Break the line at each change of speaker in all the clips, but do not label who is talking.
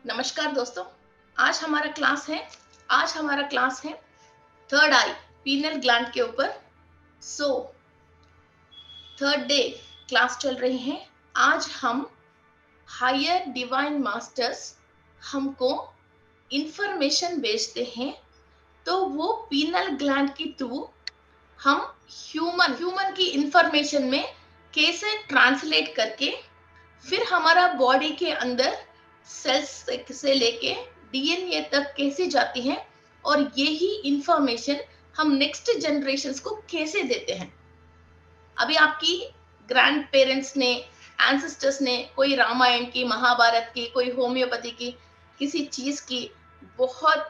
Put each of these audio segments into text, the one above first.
नमस्कार दोस्तों। आज हमारा क्लास है थर्ड आई पीनल ग्लैंड के ऊपर। सो थर्ड डे क्लास चल रही है। आज हम हायर डिवाइन मास्टर्स हमको इंफॉर्मेशन भेजते हैं, तो वो पीनल ग्लैंड के थ्रू हम ह्यूमन की इंफॉर्मेशन में कैसे ट्रांसलेट करके फिर हमारा बॉडी के अंदर सेल्स से लेके डीएनए तक कैसे जाती है और यही इंफॉर्मेशन हम नेक्स्ट जनरेशंस को कैसे देते हैं। अभी आपकी ग्रैंड पेरेंट्स ने, एंसेस्टर्स ने कोई रामायण की, महाभारत की, कोई होम्योपैथी की, किसी चीज की बहुत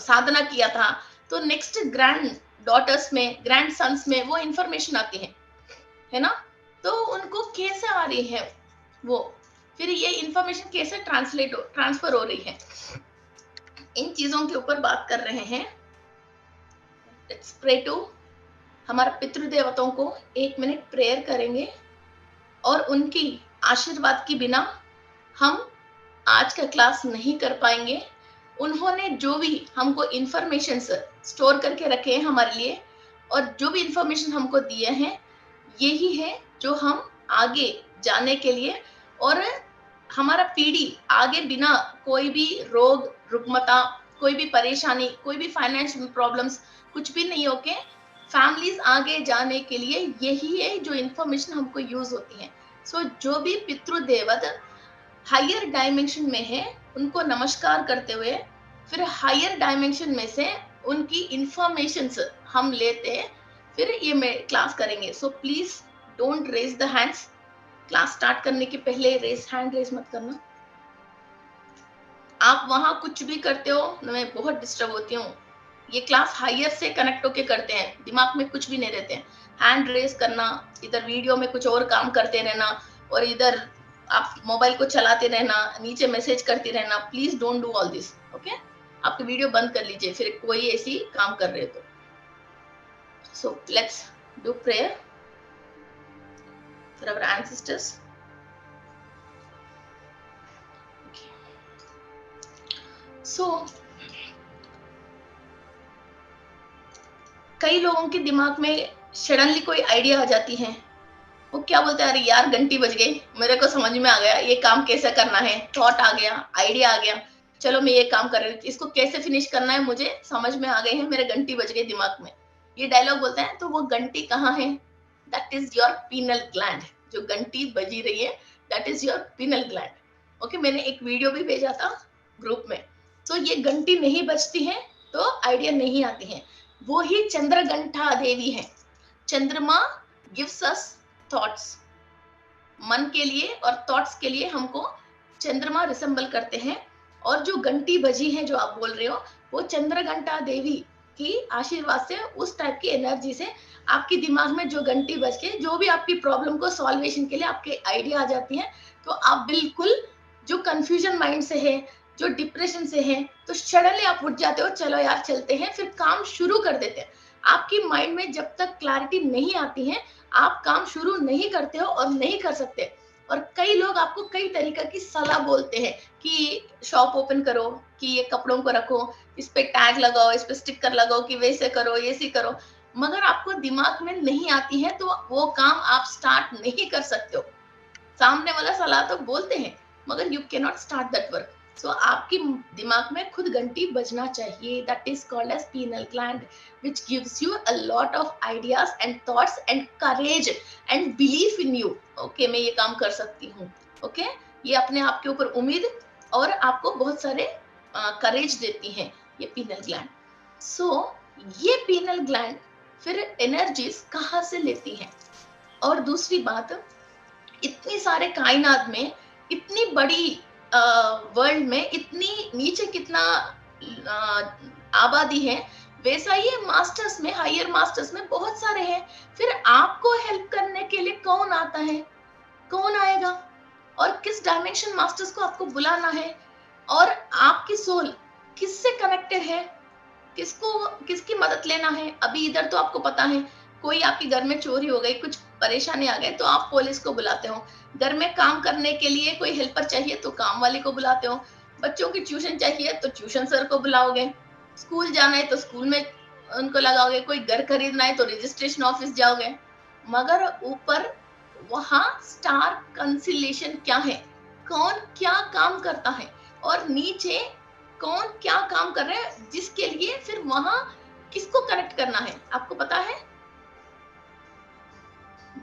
साधना किया था, तो नेक्स्ट ग्रैंड डॉटर्स में, ग्रैंड सन्स में वो इंफॉर्मेशन आती है ना। तो उनको कैसे आ रही है वो, फिर ये इंफॉर्मेशन कैसे ट्रांसफर हो रही है, इन चीजों के ऊपर बात कर रहे हैं। लेट्स प्रे टू, हमारे पितृदेवताओं को 1 मिनट प्रेयर करेंगे और उनकी आशीर्वाद के बिना हम आज का क्लास नहीं कर पाएंगे। उन्होंने जो भी हमको इंफॉर्मेशन स्टोर करके रखे हैं हमारे लिए, और जो भी इंफॉर्मेशन हमको दिए हैं, यही है जो हम आगे जाने के लिए और हमारा पीढ़ी आगे बिना कोई भी रोग रुग्मता, कोई भी परेशानी, कोई भी फाइनेंशियल प्रॉब्लम्स कुछ भी नहीं होके फैमिलीज आगे जाने के लिए यही है जो इंफॉर्मेशन हमको यूज होती है। सो जो भी पितृदेवत हायर डायमेंशन में है, उनको नमस्कार करते हुए फिर हायर डायमेंशन में से उनकी इंफॉर्मेशन हम लेते हैं, फिर ये मैं क्लास करेंगे। So please don't raise the hands. Class start करने के पहले हैंड रेज मत करना। आप वहां कुछ भी करते हो, मैं बहुत डिस्टर्ब होती हूँ। ये क्लास हायर से कनेक्ट होके करते हैं, दिमाग में कुछ भी नहीं रहते हैं। हैंड रेज करना, इधर वीडियो में कुछ और काम करते रहना और इधर आप मोबाइल को चलाते रहना, नीचे मैसेज करते रहना, please don't do all this. Okay, आपकी वीडियो बंद कर लीजिए फिर कोई ऐसी काम कर रहे हो तो। So let's do prayer for our ancestors. Okay. So कई लोगों के दिमाग में सडनली कोई आइडिया आ जाती है, वो क्या बोलते हैं, अरे यार घंटी बज गई, मेरे को समझ में आ गया ये काम कैसे करना है, थॉट आ गया, आइडिया आ गया, चलो मैं ये काम कर रही हूँ, इसको कैसे फिनिश करना है मुझे समझ में आ गई है, मेरे घंटी बज गई दिमाग में, ये डायलॉग बोलते हैं। तो वो घंटी कहाँ है? That is your penal gland. जो घंटी बजी रही है that is your penal gland. Okay, मैंने एक वीडियो भी भेजा था ग्रुप में। तो ये घंटी नहीं बजती है तो आइडिया नहीं आती है। वो ही चंद्रघंटा देवी है। चंद्रमा गिव्स अस थॉट्स, मन के लिए और थॉट्स के लिए हमको चंद्रमा रिसेंबल करते हैं। और जो घंटी बजी है जो आप बोल रहे हो, वो चंद्रघंटा देवी की आशीर्वाद से, उस टाइप की एनर्जी से आपके दिमाग में जो घंटी बज के जो भी आपकी प्रॉब्लम को सॉल्वेशन के लिए आपके आइडिया आ जाती हैं, तो आप बिल्कुल जो कंफ्यूजन माइंड से है, जो डिप्रेशन से है, तो सडनली आप उठ जाते हो, चलो यार चलते हैं, फिर काम शुरू कर देते हैं। आपकी माइंड में जब तक क्लैरिटी नहीं आती है, आप काम शुरू नहीं करते हो और नहीं कर सकते। और कई लोग आपको कई तरीके की सलाह बोलते हैं कि शॉप ओपन करो, कि ये कपड़ों को रखो, इस पे टैग लगाओ, इस पे स्टिकर लगाओ, कि वैसे करो, ऐसे करो, मगर आपको दिमाग में नहीं आती है तो वो काम आप स्टार्ट नहीं कर सकते हो। सामने वाला सलाह तो बोलते हैं मगर you can not start that work. So आपकी दिमाग में खुद घंटी बजना चाहिए। That is called as pineal gland, which gives you a lot of ideas and thoughts and courage and belief in you. Okay, मैं ये काम कर सकती हूँ। ओके, ये अपने आप के ऊपर उम्मीद और आपको बहुत सारे करेज देती हैं ये पीनल ग्लैंड। सो ये पीनल ग्लैंड फिर एनर्जीज कहाँ से लेती है? और दूसरी बात, इतनी सारे कायनात में, इतनी बड़ी वर्ल्ड में, इतनी नीचे कितना आबादी है, वैसा ही मास्टर्स में, हायर मास्टर्स में बहुत सारे हैं। फिर आपको हेल्प करने के लिए कौन आता है, कौन आएगा, और किस डायमेंशन मास्टर्स को आपको बुलाना है, और आपकी सोल किससे कनेक्टेड है, किसकी मदद लेना है। अभी इधर तो आपको पता है, कोई आपके घर में चोरी हो गई, कुछ परेशानी आ गए तो आप पुलिस को बुलाते हो, घर में काम करने के लिए कोई हेल्पर चाहिए तो काम वाले को बुलाते हो, बच्चों की ट्यूशन चाहिए तो ट्यूशन सर को बुलाओगे, स्कूल जाना है तो स्कूल में उनको लगाओगे, कोई घर खरीदना है तो रजिस्ट्रेशन ऑफिस जाओगे। मगर ऊपर वहां स्टार कंसिलेशन क्या है, कौन क्या काम करता है, और नीचे कौन क्या काम कर रहा है, जिसके लिए फिर वहां किसको कनेक्ट करना है, आपको पता है?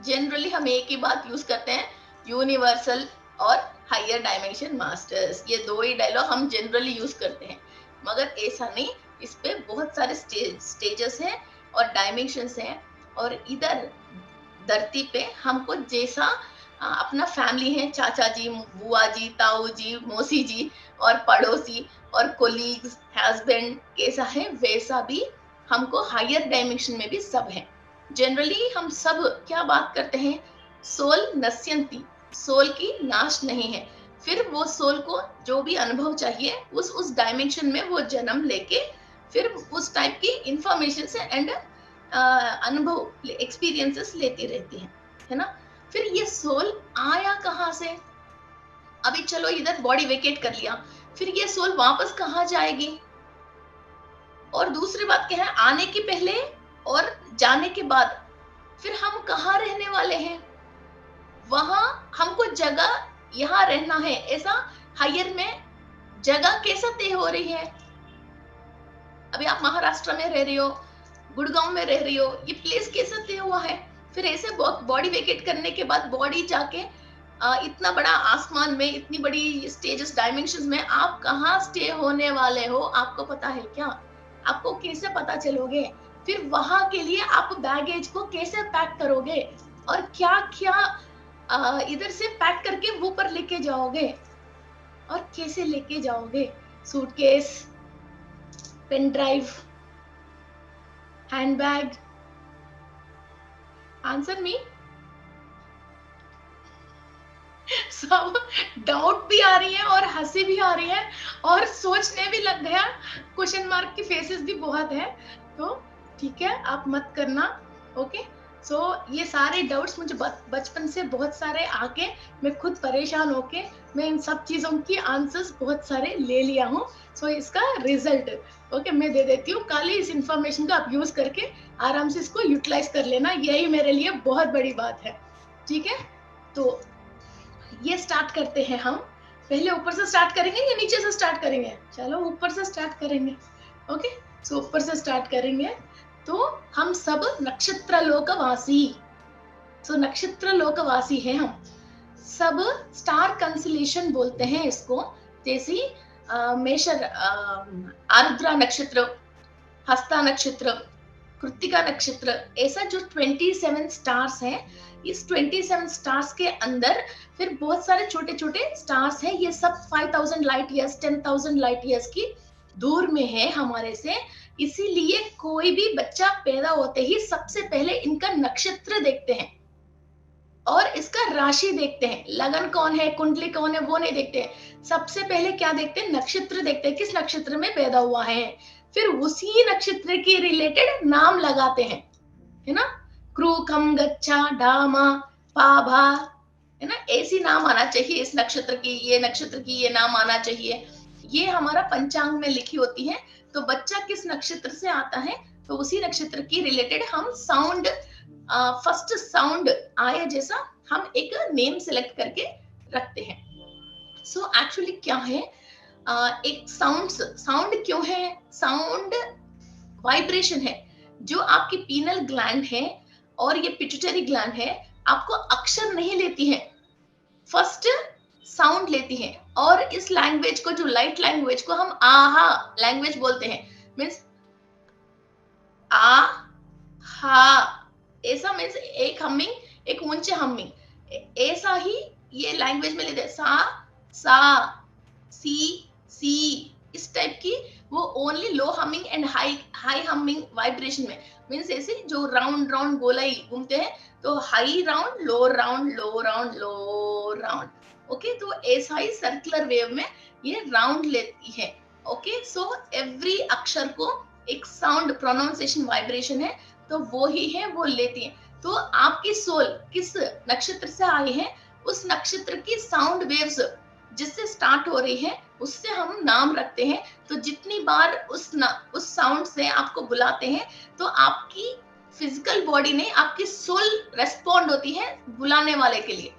जनरली हम एक ही बात यूज करते हैं, यूनिवर्सल और हायर डायमेंशन मास्टर्स, ये दो ही डायलॉग हम जनरली यूज करते हैं। मगर ऐसा नहीं, इस पे बहुत सारे स्टेजेस हैं और डायमेंशंस हैं, और इधर धरती पे हमको जैसा अपना फैमिली है, चाचा जी, बुआ जी, ताऊ जी, मौसी जी और पड़ोसी और कोलीग्स, हस्बैंड कैसा है, वैसा भी हमको हायर डायमेंशन में भी सब है। जनरली हम सब क्या बात करते हैं, सोल नश्यंती, सोल की नाश नहीं है। फिर वो सोल को जो भी अनुभव चाहिए उस डायमेंशन में वो जन्म लेके फिर उस टाइप की इंफॉर्मेशन से एंड अनुभव एक्सपीरियंसेस लेती रहती है ना। फिर ये सोल आया कहाँ से? अभी चलो इधर बॉडी वेकेट कर लिया, फिर ये सोल वापस कहाँ जाएगी? और दूसरी बात क्या है, आने के पहले और जाने के बाद फिर हम कहाँ रहने वाले हैं? वहां हमको जगह यहाँ रहना है, ऐसा हायर में जगह कैसा तय हो रही है? अभी आप महाराष्ट्र में रह रही हो, गुड़गांव में रह रही हो, ये प्लेस कैसा तय हुआ है? फिर ऐसे बॉडी वेकेट करने के बाद बॉडी जाके इतना बड़ा आसमान में, इतनी बड़ी स्टेजेस डायमेंशंस में आप कहाँ स्टे होने वाले हो, आपको पता है क्या? आपको कैसे पता चलोगे? फिर वहां के लिए आप बैगेज को कैसे पैक करोगे, और क्या क्या इधर से पैक करके वो पर लेके जाओगे, और कैसे लेके जाओगे? Suitcase, pen drive, handbag? Answer me. सब डाउट भी आ रही है और हंसी भी आ रही है और सोचने भी लग गया, क्वेश्चन मार्क की फेसेस भी बहुत है, तो ठीक है, आप मत करना। ओके, सो ये सारे डाउट्स मुझे बचपन से बहुत सारे आके मैं खुद परेशान होके मैं इन सब चीजों की आंसर्स बहुत सारे ले लिया हूँ। सो इसका रिजल्ट ओके मैं दे देती हूँ, कल इस इंफॉर्मेशन का आप यूज करके आराम से इसको यूटिलाइज कर लेना, यही मेरे लिए बहुत बड़ी बात है। ठीक है, तो ये स्टार्ट करते हैं हम। पहले ऊपर से स्टार्ट करेंगे या नीचे से स्टार्ट करेंगे? चलो ऊपर से स्टार्ट करेंगे। ओके, सो ऊपर से स्टार्ट करेंगे। तो हम सब नक्षत्र लोकवासी, सो नक्षत्र लोकवासी हैं हम सब। स्टार कंसलेशन बोलते हैं इसको, जैसे मेषर, आर्द्रा नक्षत्र, हस्ता नक्षत्र, कृत्तिका नक्षत्र, ऐसा जो 27 स्टार्स हैं, इस 27 स्टार्स के अंदर फिर बहुत सारे छोटे छोटे स्टार्स हैं, ये सब 5000 लाइट ईयर्स, 10,000 लाइट ईयर्स की दूर में है हमारे से। इसीलिए कोई भी बच्चा पैदा होते ही सबसे पहले इनका नक्षत्र देखते हैं और इसका राशि देखते हैं। लगन कौन है, कुंडली कौन है, वो नहीं देखते हैं, सबसे पहले क्या देखते हैं? नक्षत्र देखते हैं, किस नक्षत्र में पैदा हुआ है, फिर उसी नक्षत्र के रिलेटेड नाम लगाते हैं, है ना। क्रू, खम, गच्छा, डामा, पाभा, है ना, ऐसी नाम आना चाहिए इस नक्षत्र की, ये नक्षत्र की ये नाम आना चाहिए, ये हमारा पंचांग में लिखी होती है। तो बच्चा किस नक्षत्र से आता है तो उसी नक्षत्र की रिलेटेड हम साउंड, फर्स्ट साउंड आए जैसा हम एक नेम सेलेक्ट करके रखते हैं। सो एक्चुअली क्या है, एक साउंड क्यों है? साउंड वाइब्रेशन है। जो आपकी पीनल ग्लैंड है और ये पिट्यूटरी ग्लैंड है, आपको अक्षर नहीं लेती है, फर्स्ट साउंड लेती है। और इस लैंग्वेज को, जो लाइट लैंग्वेज को हम आहा लैंग्वेज बोलते हैं, मीन्स आ हा, ऐसा मीन्स एक हमिंग, एक ऊंचे हमिंग, ऐसा ही ये लैंग्वेज में लेते हैं। सा, सा, सी, सी, इस टाइप की वो only low humming and high humming vibration में, मीन्स ऐसे जो राउंड राउंड गोलाई घूमते हैं, तो हाई राउंड, लो राउंड, लो राउंड, लो राउंड। ओके, तो ऐसा ही सर्कुलर वेव में ये राउंड लेती है। ओके, सो एवरी अक्षर को एक साउंड, प्रोनाउंसिएशन, वाइब्रेशन है, तो वो ही है, वो लेती है। तो आपकी सोल किस नक्षत्र से आई है, उस नक्षत्र की साउंड वेव्स जिससे स्टार्ट हो रही है उससे हम नाम रखते हैं। तो जितनी बार उस साउंड से आपको बुलाते हैं तो आपकी फिजिकल बॉडी ने, आपकी सोल रेस्पॉन्ड होती है बुलाने वाले के लिए।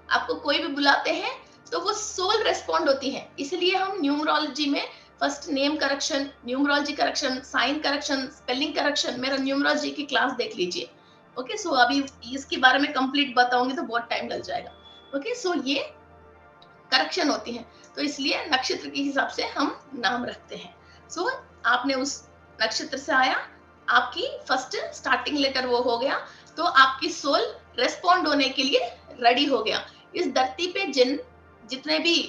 आपको कोई भी बुलाते हैं तो वो सोल रेस्पॉन्ड होती है। इसलिए हम न्यूमरोलॉजी में first name correction, numerology correction, sign correction, spelling correction, मेरा न्यूमरोलॉजी की क्लास देख लीजिए। ओके, सो अभी इसके बारे में कंप्लीट बताऊंगी तो बहुत टाइम लग जाएगा। ओके, सो ये करेक्शन होती है, तो इसलिए नक्षत्र के हिसाब से हम नाम रखते हैं। सो आपने उस नक्षत्र से आया, आपकी फर्स्ट स्टार्टिंग लेटर वो हो गया, तो आपकी सोल रेस्पॉन्ड होने के लिए रेडी हो गया। इस धरती पे जितने भी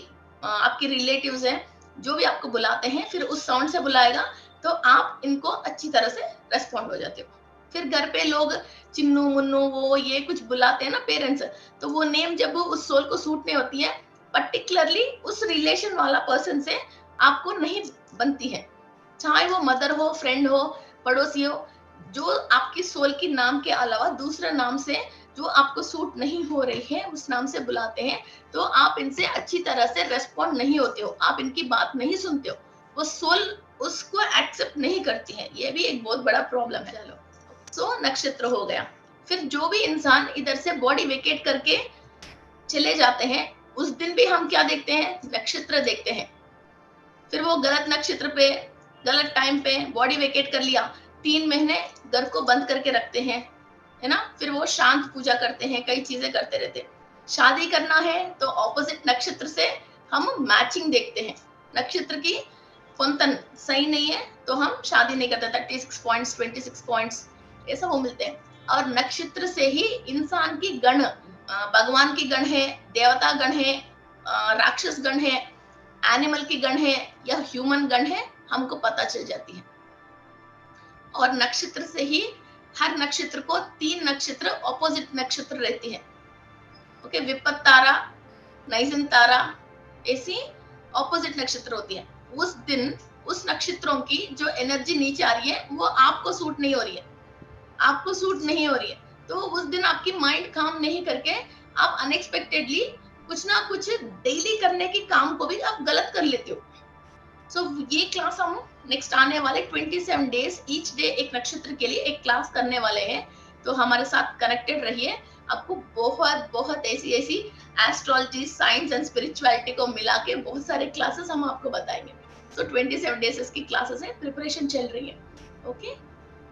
आपके रिलेटिव्स हैं, जो भी आपको बुलाते हैं, फिर उस साउंड से बुलाएगा तो आप इनको अच्छी तरह से रेस्पॉन्ड हो जाते हो। फिर घर पे लोग चिन्नू मुन्नू वो ये कुछ बुलाते हैं ना पेरेंट्स, तो वो नेम जब उस सोल को सूट नहीं होती है, पर्टिकुलरली उस रिलेशन वाला पर्सन से आपको नहीं बनती है, चाहे वो मदर हो, फ्रेंड हो, पड़ोसी हो, जो आपकी सोल की नाम के अलावा दूसरे नाम से जो आपको सूट नहीं हो रही है उस नाम से बुलाते हैं, तो आप इनसे अच्छी तरह से रेस्पॉन्ड नहीं होते हो, आप इनकी बात नहीं सुनते हो, वो सोल उसको एक्सेप्ट नहीं करती है। ये भी एक बहुत बड़ा प्रॉब्लम है। चलो, सो नक्षत्र हो गया। फिर जो भी इंसान इधर से बॉडी वेकेट करके चले जाते हैं, उस दिन भी हम क्या देखते हैं, नक्षत्र देखते हैं। फिर वो गलत नक्षत्र पे, गलत टाइम पे बॉडी वेकेट कर लिया, 3 महीने घर को बंद करके रखते हैं, है ना। फिर वो शांत पूजा करते हैं, कई चीजें करते रहते हैं। शादी करना है तो ऑपोजिट नक्षत्र से हम मैचिंग देखते हैं, नक्षत्र की पंतन सही नहीं है तो हम शादी नहीं करते। 36 पॉइंट्स, 26 पॉइंट्स ऐसा वो मिलते हैं। और नक्षत्र से ही इंसान की गण, भगवान की गण है, देवता गण है, राक्षस गण है, एनिमल की गण है या ह्यूमन गण है, हमको पता चल जाती है। और नक्षत्र से ही हर नक्षत्र को 3 नक्षत्र ऑपोजिट नक्षत्र रहती है। ओके, विपत तारा, नाइजन तारा, ऐसी ऑपोजिट नक्षत्र होती है। उस दिन उस नक्षत्रों की जो एनर्जी नीचे आ रही है वो आपको सूट नहीं हो रही है, आपको सूट नहीं हो रही है, तो उस दिन आपकी माइंड काम नहीं करके आप अनएक्सपेक्टेडली कुछ ना कुछ डेली करने की काम को भी आप गलत कर लेते हो। सो ये क्लास हम नेक्स्ट आने वाले 27 डेज ईच डे एक नक्षत्र के लिए एक क्लास करने वाले हैं, तो हमारे साथ कनेक्टेड रहिए। आपको बहुत बहुत ऐसी एस्ट्रोलॉजी, साइंस एंड स्पिरिचुअलिटी को मिला के बहुत सारे क्लासेस हम आपको बताएंगे। सो 27 डेज इसकी क्लासेस है, प्रिपरेशन चल रही है। ओके,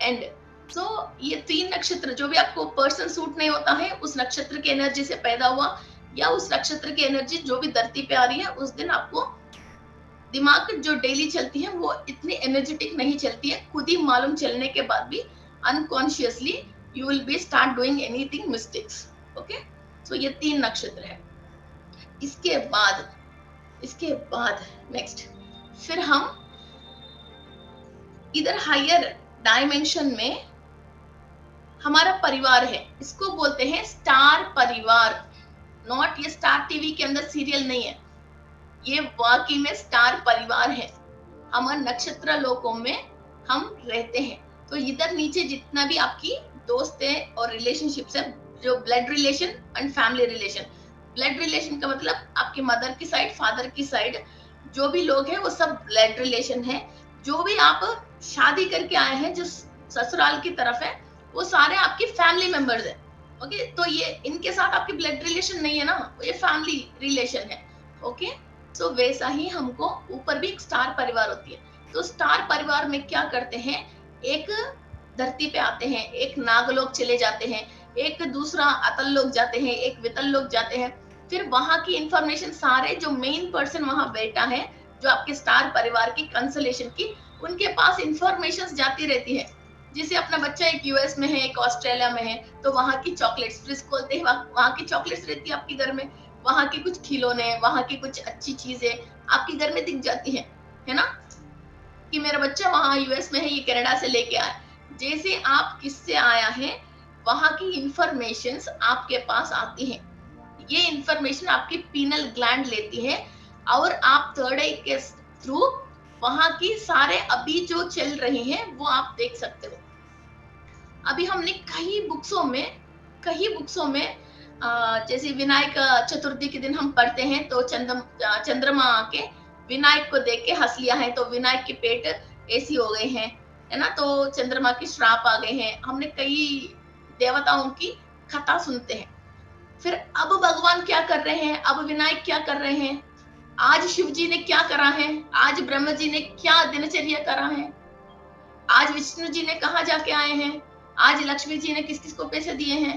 एंड सो ये 3 नक्षत्र जो भी आपको पर्सन सूट नहीं होता है, उस नक्षत्र की एनर्जी से पैदा हुआ या उस नक्षत्र की एनर्जी जो भी धरती पे आ रही है, उस दिन आपको दिमाग जो डेली चलती है वो इतनी एनर्जेटिक नहीं चलती है। खुद ही मालूम चलने के बाद भी unconsciously you will be start doing anything mistakes. Okay, so ये 3 नक्षत्र है। इसके बाद नेक्स्ट फिर हम इधर हायर डायमेंशन में हमारा परिवार है, इसको बोलते हैं स्टार परिवार। नॉट ये स्टार टीवी के अंदर सीरियल नहीं है, ये वाकई में स्टार परिवार है। हमारे नक्षत्र लोकों में हम रहते हैं। तो इधर नीचे जितना भी आपकी दोस्त है और रिलेशनशिप्स है, जो blood relation and family relation, blood relation का मतलब आपकी मदर की साइड, फादर की साइड जो भी लोग हैं वो सब ब्लड रिलेशन है। जो भी आप शादी करके आए हैं, जो ससुराल की तरफ है, वो सारे आपकी फैमिली मेंबर्स है। ओके, तो ये इनके साथ आपकी ब्लड रिलेशन नहीं है ना, ये फैमिली रिलेशन है। ओके, तो वैसा ही हमको ऊपर भी एक स्टार परिवार होती है। तो स्टार परिवार में क्या करते हैं, एक धरती पे आते हैं, एक नागलोक चले जाते हैं, एक दूसरा अतल लोक जाते हैं, एक वितल लोक जाते हैं। फिर वहां की इंफॉर्मेशन सारे जो मेन पर्सन वहां बैठा है, जो आपके स्टार परिवार की कंसलेशन की, उनके पास इंफॉर्मेशन जाती रहती है। जैसे अपना बच्चा एक यूएस में है, एक ऑस्ट्रेलिया में है, तो वहां की चॉकलेट्स फ्रिज खोलते हैं, वहां की चॉकलेट्स रहती है आपके घर में, वहां की कुछ खिलौने, वहां की कुछ अच्छी चीजें आपके घर में दिख जाती है ना, कि मेरा बच्चा वहां यूएस में है, ये कनाडा से लेके आया। जैसे आप किससे आया है, वहां की इंफॉर्मेशंस आपके पास आती हैं। ये इंफॉर्मेशन आपकी पीनल ग्लैंड लेती है और आप थर्ड आई के थ्रू वहां की सारे अभी जो चल रही हैं वो आप देख सकते हो। अभी हमने कई बुक्सों में जैसे विनायक चतुर्थी के दिन हम पढ़ते हैं तो चंद्रमा आके विनायक को देख के हंस लिया है, तो विनायक के पेट ऐसी हो गए हैं, है ना, तो चंद्रमा की श्राप आ गए हैं। हमने कई देवताओं की कथा सुनते हैं। फिर अब भगवान क्या कर रहे हैं, अब विनायक क्या कर रहे हैं, आज शिव जी ने क्या करा है, आज ब्रह्म जी ने क्या दिनचर्या करा है, आज विष्णु जी ने कहा जाके आए हैं, आज लक्ष्मी जी ने किस किस को पैसे दिए हैं।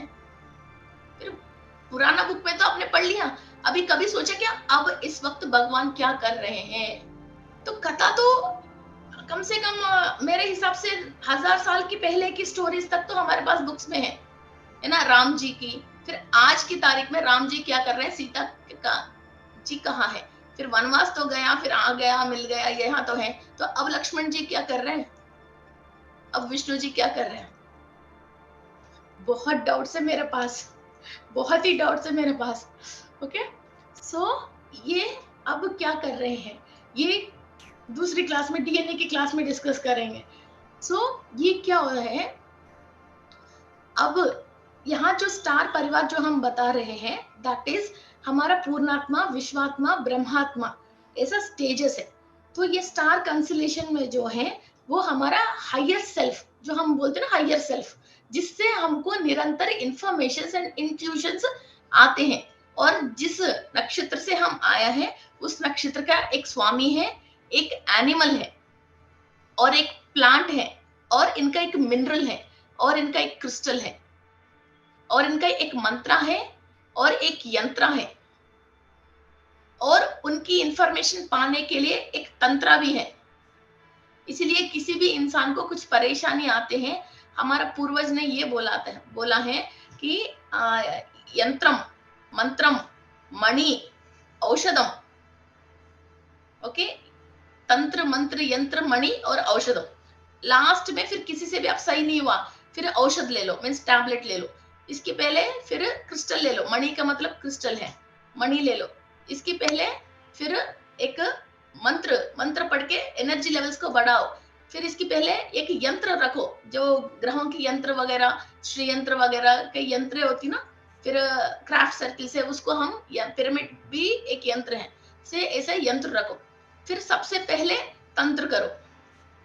फिर पुराना बुक में तो आपने पढ़ लिया, अभी कभी सोचा क्या अब इस वक्त भगवान क्या कर रहे हैं। तो कथा तो कम से कम मेरे हिसाब से 1000 साल की पहले की स्टोरीज तक तो हमारे पास बुक्स में है ना, राम जी की। फिर आज की तारीख में राम जी क्या कर रहे हैं, सीता का जी कहाँ है, फिर वनवास तो गया, फिर आ गया, मिल गया, यहाँ तो है। तो अब लक्ष्मण जी क्या कर रहे हैं, अब विष्णु जी क्या कर रहे हैं। बहुत डाउट्स है मेरे पास, बहुत ही डाउट्स है मेरे पास। ओके, सो ये अब क्या कर रहे हैं, ये दूसरी क्लास में, डीएनए की क्लास में डिस्कस करेंगे। सो ये क्या हो रहा है, अब यहाँ जो स्टार परिवार जो हम बता रहे हैं, दैट इज हमारा पूर्णात्मा, विश्वात्मा, ब्रह्मात्मा, ऐसा स्टेजेस है। तो ये स्टार कंसलेशन में जो है वो हमारा हायर सेल्फ, जो हम बोलते हैं ना हायर सेल्फ, जिससे हमको निरंतर इंफॉर्मेशन एंड इंट्यूशंस आते हैं। और जिस नक्षत्र से हम आया है उस नक्षत्र का एक स्वामी है, एक एनिमल है, और एक प्लांट है, और इनका एक मिनरल है, और इनका एक क्रिस्टल है, और इनका एक मंत्र है, और एक यंत्र है, और उनकी इंफॉर्मेशन पाने के लिए एक तंत्र भी है। इसलिए किसी भी इंसान को कुछ परेशानी आते हैं, हमारा पूर्वज ने ये बोला है कि यंत्रम, मंत्रम, मणि, औषधम। ओके, तंत्र, मंत्र, यंत्र, मणि और औषधम। लास्ट में फिर किसी से भी आप सही नहीं हुआ, फिर औषध ले लो, मीन्स टैबलेट ले लो। इसके पहले फिर क्रिस्टल ले लो, मणि का मतलब क्रिस्टल है, मणि ले लो। इसके पहले फिर एक मंत्र पढ़ के एनर्जी लेवल्स को बढ़ाओ। फिर इसके पहले एक यंत्र रखो, जो ग्रहों की यंत्र वगैरह, श्री यंत्र वगैरह कई यंत्र होती ना, फिर क्राफ्ट सर्किल से उसको हम, या पिरामिड भी एक यंत्र है, से ऐसा यंत्र रखो। फिर सबसे पहले तंत्र करो,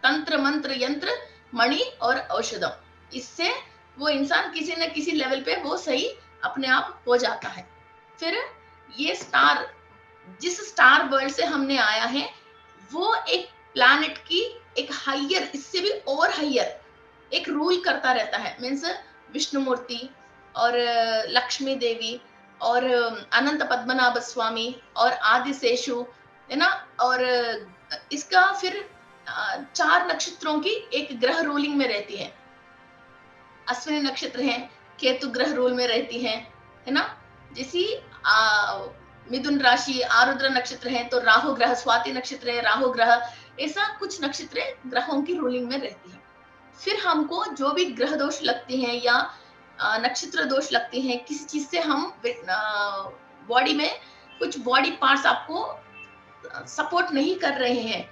तंत्र, मंत्र, यंत्र, मणि और औषधम। इससे वो इंसान किसी न किसी लेवल पे वो सही अपने आप हो जाता है। फिर ये स्टार, जिस स्टार वर्ल्ड से हमने आया है, वो एक प्लैनेट की एक हायर, इससे भी और हायर एक रूल करता रहता है। मीन्स विष्णु मूर्ति और लक्ष्मी देवी और अनंत पद्मनाभ स्वामी और आदिशेषु, है ना। और इसका फिर 4 नक्षत्रों की एक ग्रह रूलिंग में रहती है। अश्विनी नक्षत्र है, केतु ग्रह रूल में रहती है ना। जैसी मिथुन राशि आरुद्र नक्षत्र है, तो राहु ग्रह, स्वाति नक्षत्र है, राहु ग्रह, ऐसा कुछ नक्षत्र ग्रहों की रूलिंग में रहती है। फिर हमको जो भी ग्रह दोष लगते हैं या नक्षत्र दोष लगते हैं, किसी चीज से हम बॉडी में कुछ बॉडी पार्ट्स आपको सपोर्ट नहीं कर रहे हैं,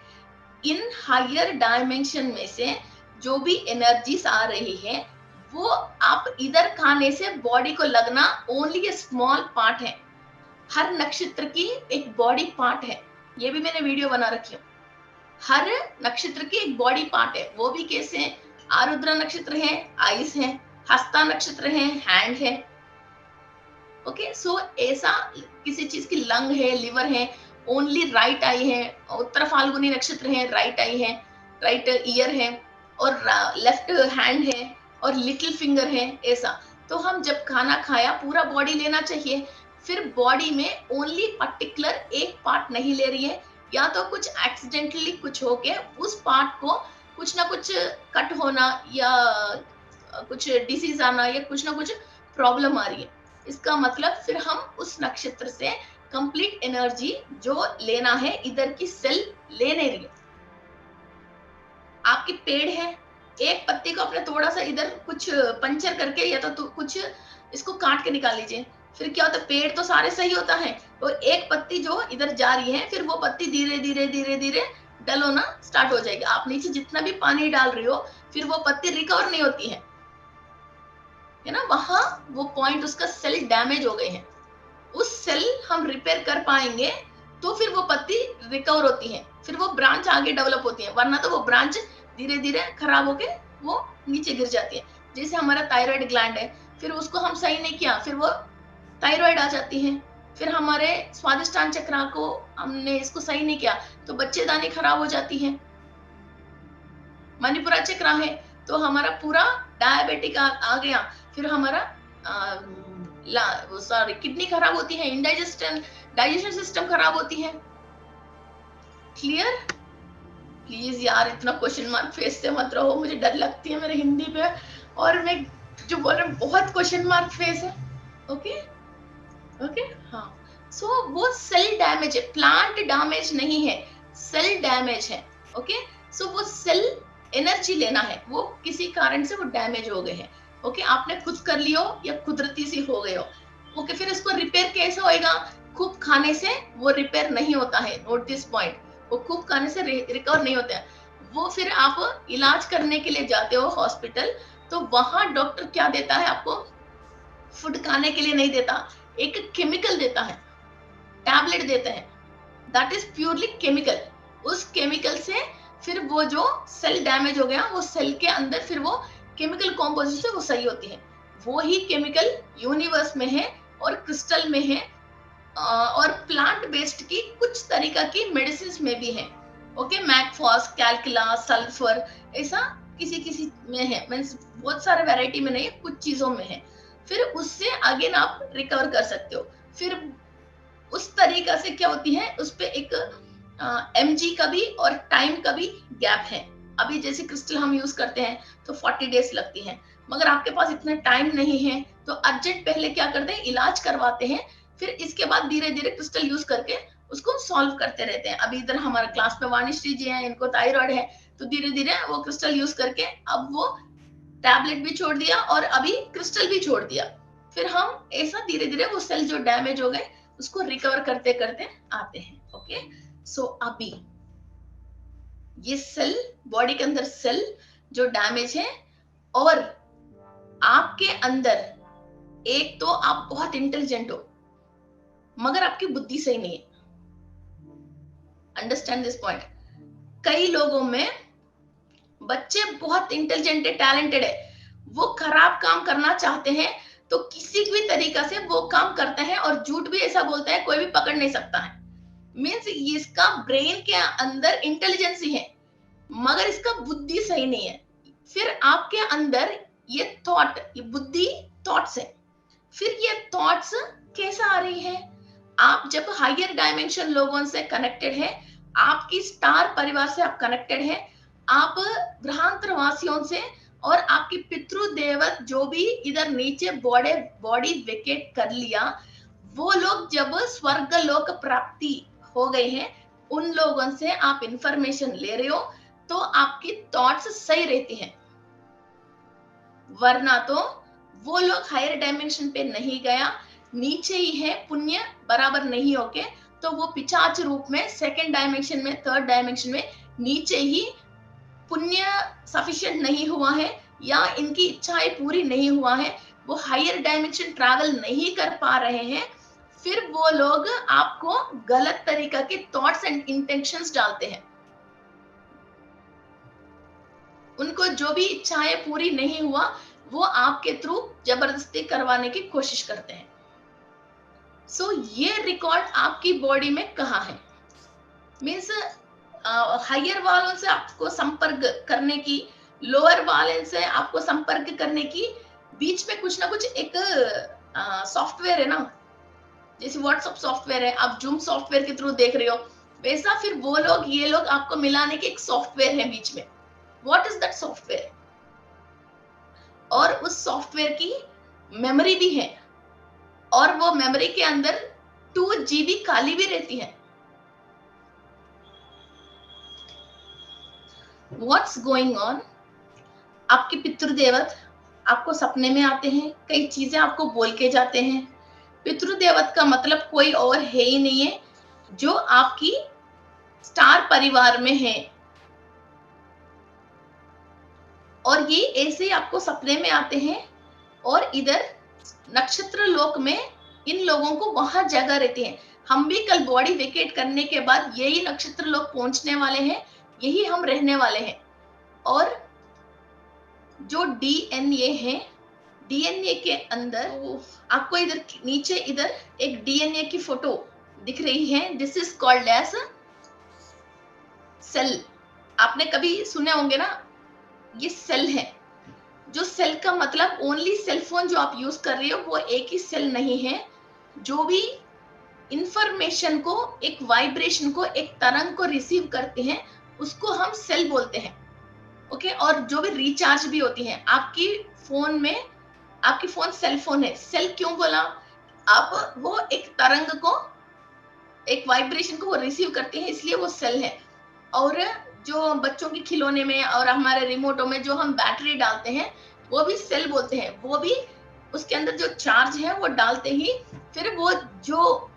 इन हायर डायमेंशन में से जो भी एनर्जीज आ रही है, वो आप इधर खाने से बॉडी को लगना ओनली ए स्मॉल पार्ट है। हर नक्षत्र की एक बॉडी पार्ट है, ये भी मैंने वीडियो बना रखी है। हर नक्षत्र की एक बॉडी पार्ट है, वो भी कैसे, आरुद्र नक्षत्र है, आईज है, हस्ता नक्षत्र है, हैंड है। ओके, सो ऐसा किसी चीज की लंग है, लिवर है, ओनली राइट आई है, उत्तर फाल्गुनी नक्षत्र है, राइट आई है, राइट ईयर है, और लेफ्ट हैंड है, और लिटिल फिंगर है, ऐसा। तो हम जब खाना खाया पूरा बॉडी लेना चाहिए। फिर बॉडी में ओनली पर्टिकुलर एक पार्ट नहीं ले रही है, या तो कुछ एक्सीडेंटली कुछ होके उस पार्ट को कुछ ना कुछ कट होना, या कुछ डिसीज आना, या कुछ ना कुछ प्रॉब्लम आ रही है। इसका मतलब फिर हम उस नक्षत्र से कंप्लीट एनर्जी जो लेना है, इधर की सेल ले नहीं रही है। आपकी पेड़ है, एक पत्ती को अपने थोड़ा सा इधर कुछ पंचर करके या तो कुछ इसको काट के निकाल लीजिए, फिर क्या होता है, पेड़ तो सारे सही होता है, तो एक पत्ती जो इधर जा रही है, फिर वो पत्ती धीरे धीरे धीरे धीरे डल होना स्टार्ट हो जाएगी। आप नीचे जितना भी पानी डाल रही हो, फिर वो पत्ती रिकवर नहीं होती है, है ना, वहां वो पॉइंट उसका सेल डैमेज हो गए हैं, उस सेल हम रिपेयर कर पाएंगे तो फिर वो पत्ती रिकवर होती है, फिर वो ब्रांच आगे डेवलप होती है, वरना तो वो ब्रांच धीरे धीरे खराब होके वो नीचे गिर जाती है। जैसे हमारा थायराइड ग्लैंड है, फिर उसको हम सही नहीं किया, फिर वो थायराइड आ जाती है। फिर हमारे स्वादिष्टान चक्र को हमने इसको सही नहीं किया तो बच्चेदानी खराब हो जाती है। मणिपुरा चक्र है तो हमारा पूरा डायबिटिक आ गया, फिर हमारा सॉरी किडनी खराब होती है, डाइजेशन सिस्टम खराब होती है। क्लियर? प्लीज यार इतना क्वेश्चन मार्क फेस से मत रहो, मुझे डर लगती है मेरे हिंदी पे, और मैं जो बोल रही हूँ बहुत क्वेश्चन मार्क फेस है। ओके ओके हाँ, सो वो सेल डैमेज है, प्लांट डैमेज नहीं है, सेल डैमेज है। ओके सो वो सेल एनर्जी लेना है, वो किसी कारण से वो डैमेज हो गए हैं। ओके आपने खुद कर लियो या कुदरती सी हो गए हो। ओके फिर इसको रिपेयर कैसे होएगा? खूब खाने से वो रिपेयर नहीं होता है, नोट दिस पॉइंट, वो खूब खाने से रिकवर नहीं होता है। वो फिर आप इलाज करने के लिए जाते हो हॉस्पिटल, तो वहां डॉक्टर क्या देता है आपको? फूड खाने के लिए नहीं देता, एक केमिकल देता है, टैबलेट देते हैं, दैट इज प्योरली केमिकल। उस केमिकल से फिर वो जो सेल डैमेज हो गया, वो सेल के अंदर फिर वो केमिकल कॉम्पोजिशन वो सही होती है। वो ही केमिकल यूनिवर्स में है और क्रिस्टल में है, और प्लांट बेस्ड की कुछ तरीका की मेडिसिन में भी है। ओके मैकफॉस, कैलकुला, सल्फर, ऐसा किसी किसी में है, मींस बहुत सारे वैरायटी में नहीं है, कुछ चीजों में है। फिर उससे अगेन आप रिकवर कर सकते हो। फिर उस तरीका से क्या होती है, उस पे एक mg का भी और टाइम का भी गैप है। अभी जैसे क्रिस्टल हम यूज करते हैं तो 40 डेज लगती है, मगर आपके पास इतना टाइम नहीं है तो अर्जेंट पहले क्या करते हैं, इलाज करवाते हैं, फिर इसके बाद धीरे धीरे क्रिस्टल यूज करके उसको सॉल्व करते रहते हैं। अभी इधर हमारे क्लास में वाणिश्री जी हैं, इनको थायराइड है, तो धीरे धीरे वो क्रिस्टल यूज करके अब वो टैबलेट भी छोड़ दिया और अभी क्रिस्टल भी छोड़ दिया। फिर हम ऐसा धीरे धीरे वो सेल जो डैमेज हो गए उसको रिकवर करते करते आते हैं। ओके सो अभी ये सेल, बॉडी के अंदर सेल जो डैमेज है, और आपके अंदर एक तो आप बहुत इंटेलिजेंट हो मगर आपकी बुद्धि सही नहीं है। Understand this point. कई लोगों में बच्चे बहुत इंटेलिजेंट है, टैलेंटेड है, वो खराब काम करना चाहते हैं तो किसी भी तरीका से वो काम करते हैं, और झूठ भी ऐसा बोलते हैं कोई भी पकड़ नहीं सकता है। मीन्स इसका ब्रेन के अंदर इंटेलिजेंस ही है मगर इसका बुद्धि सही नहीं है। फिर आपके अंदर ये थॉट, ये बुद्धि थॉट्स है, फिर ये थॉट्स कैसे आ रही है? आप जब हायर डायमेंशन लोगों से कनेक्टेड है, आपकी स्टार परिवार से आप कनेक्टेड है, आप ग्रहांतरवासियों से, और आपकी पितृदेवत जो भी इधर नीचे बॉडी वेकेट कर लिया, वो लोग जब स्वर्ग लोक प्राप्ति हो गए हैं, उन लोगों से आप इंफॉर्मेशन ले रहे हो तो आपकी थॉट्स सही रहती हैं, वरना तो वो लोग हायर डायमेंशन पे नहीं गया, नीचे ही है, पुण्य बराबर नहीं होके तो वो पिशाच रूप में सेकंड डायमेंशन में, थर्ड डायमेंशन में नीचे ही, पुण्य सफिशिएंट नहीं हुआ है या इनकी इच्छाएं पूरी नहीं हुआ है, वो हायर डायमेंशन ट्रैवल नहीं कर पा रहे हैं, फिर वो लोग आपको गलत तरीका के थॉट्स एंड इंटेंशंस डालते हैं। उनको जो भी इच्छाएं पूरी नहीं हुआ वो आपके थ्रू जबरदस्ती करवाने की कोशिश करते हैं। सो ये रिकॉर्ड आपकी बॉडी में कहाँ है? मीन्स हायर वालों से आपको संपर्क करने की, लोअर वाले से आपको संपर्क करने की बीच में कुछ ना कुछ एक सॉफ्टवेयर है ना, जैसे व्हाट्सएप सॉफ्टवेयर है, आप जूम सॉफ्टवेयर के थ्रू देख रहे हो, वैसा फिर वो लोग, ये लोग आपको मिलाने के एक सॉफ्टवेयर है बीच में। What is that software? और उस सॉफ्टवेयर की मेमोरी भी है, और वो मेमोरी के अंदर 2 GB खाली भी रहती है। What's going on? आपके पितृदेवत आपको सपने में आते हैं, कई चीजें आपको बोल के जाते हैं। पितृदेवत का मतलब कोई और है ही नहीं है, जो आपकी स्टार परिवार में है, और ये ऐसे आपको सपने में आते हैं और इधर नक्षत्र लोक में इन लोगों को वहां जगह रहती है। हम भी कल बॉडी वेकेट करने के बाद यही नक्षत्र लोक पहुंचने वाले हैं, यही हम रहने वाले हैं। और जो डीएनए है, डीएनए के अंदर आपको इधर नीचे इधर एक डीएनए की फोटो दिख रही है। This is called as cell. आपने कभी सुने होंगे ना, ये सेल है। जो सेल का मतलब ओनली सेलफोन जो आप यूज कर रही हो वो एक ही सेल नहीं है। जो भी इंफॉर्मेशन को, एक वाइब्रेशन को, एक तरंग को रिसीव करते हैं उसको हम सेल बोलते हैं। ओके, और जो भी रिचार्ज भी होती है आपकी फोन में, आपकी फोन सेल फोन है। सेल क्यों बोला? आप वो एक तरंग को, एक वाइब्रेशन को वो रिसीव करते हैं, इसलिए वो सेल है। और जो बच्चों के खिलौने में और हमारे रिमोटों में जो हम बैटरी डालते हैं वो भी सेल बोलते हैं। वो भी उसके अंदर जो चार्ज है वो डालते ही फिर वो जो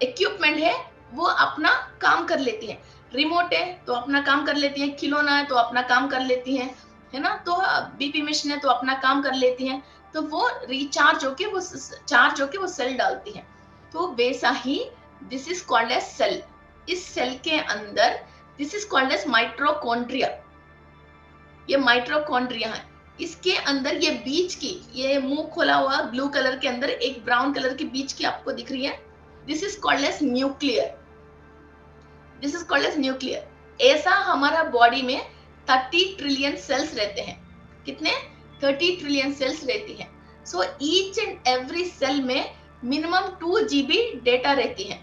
इक्विपमेंट है वो अपना काम कर लेती है। रिमोट है तो अपना काम कर लेती है, खिलौना है तो अपना काम कर लेती है ना, तो बीपी मशीन है तो अपना काम कर लेती है। तो वो रिचार्ज होके, वो चार्ज होके वो सेल डालती है। तो वैसा ही this is called as cell. इस सेल के अंदर this is called as mitochondria. ये माइटोकॉन्ड्रिया है। इसके अंदर ये बीच की, ये मुंह खोला हुआ ब्लू कलर के अंदर एक ब्राउन कलर की बीच की आपको दिख रही है, this is called as nuclear. This is called as nuclear. ऐसा हमारा बॉडी में 30 ट्रिलियन सेल्स रहते हैं। कितने? 30 ट्रिलियन सेल्स रहती है। So each and every cell में मिनिमम 2 GB डेटा रहती है।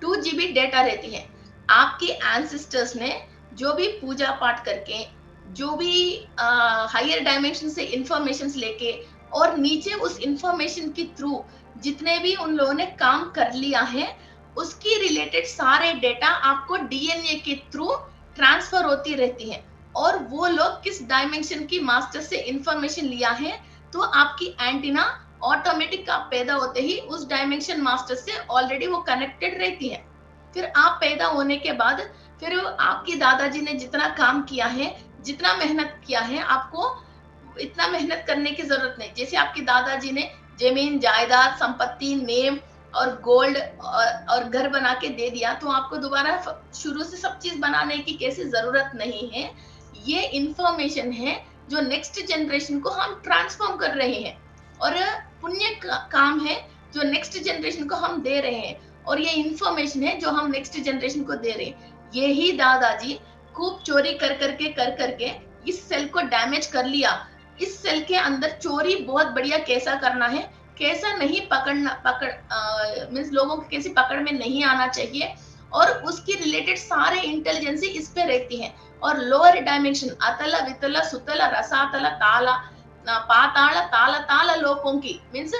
2 GB डेटा रहती है। आपके एंसेस्टर्स ने जो भी पूजा पाठ करके, जो भी हायर डायमेंशन से इंफॉर्मेशन लेके और नीचे उस इंफॉर्मेशन के थ्रू जितने भी उन लोगों ने काम कर लिया है उसकी रिलेटेड सारे डेटा आपको डीएनए के थ्रू ट्रांसफर होती रहती है। और वो लोग किस डायमेंशन की मास्टर से इंफॉर्मेशन लिया है तो आपकी एंटीना ऑटोमेटिक आप पैदा होते ही उस डायमेंशन मास्टर से ऑलरेडी वो कनेक्टेड रहती है। फिर आप पैदा होने के बाद फिर आपकी दादाजी ने जितना काम किया है, जितना मेहनत किया है, आपको इतना मेहनत करने की जरूरत नहीं। जैसे आपके दादाजी ने जमीन जायदाद संपत्ति नेम और गोल्ड और घर बना के दे दिया तो आपको दोबारा शुरू से सब चीज बनाने की कैसे जरूरत नहीं है। ये इंफॉर्मेशन है जो नेक्स्ट जनरेशन को हम ट्रांसफॉर्म कर रहे हैं और पुण्य काम है जो नेक्स्ट जनरेशन को हम दे रहे हैं। और ये इंफॉर्मेशन है जो हम नेक्स्ट जनरेशन को दे रहे हैं। यही दादाजी खूब चोरी कर करके इस सेल को डैमेज कर लिया। इस सेल के अंदर चोरी बहुत बढ़िया कैसा करना है, कैसा नहीं मीन्स लोगों को कैसे पकड़ में नहीं आना चाहिए, और उसकी रिलेटेड सारे इंटेलिजेंसी इस पे रहती है। और लोअर डायमेंशन अतल वितल सुतल रसातल ताल पाताल ताल ताल लोकों की मीन्स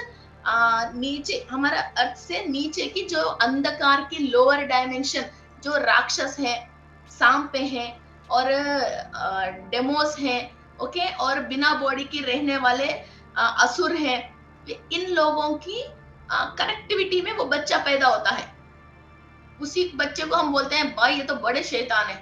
नीचे, हमारा अर्थ से नीचे की जो अंधकार की लोअर डायमेंशन, जो राक्षस है, सांप हैं और डेमोस हैं, ओके, और बिना बॉडी के रहने वाले असुर हैं, इन लोगों की कनेक्टिविटी में वो बच्चा पैदा होता है। उसी बच्चे को हम बोलते हैं भाई ये तो बड़े शैतान है।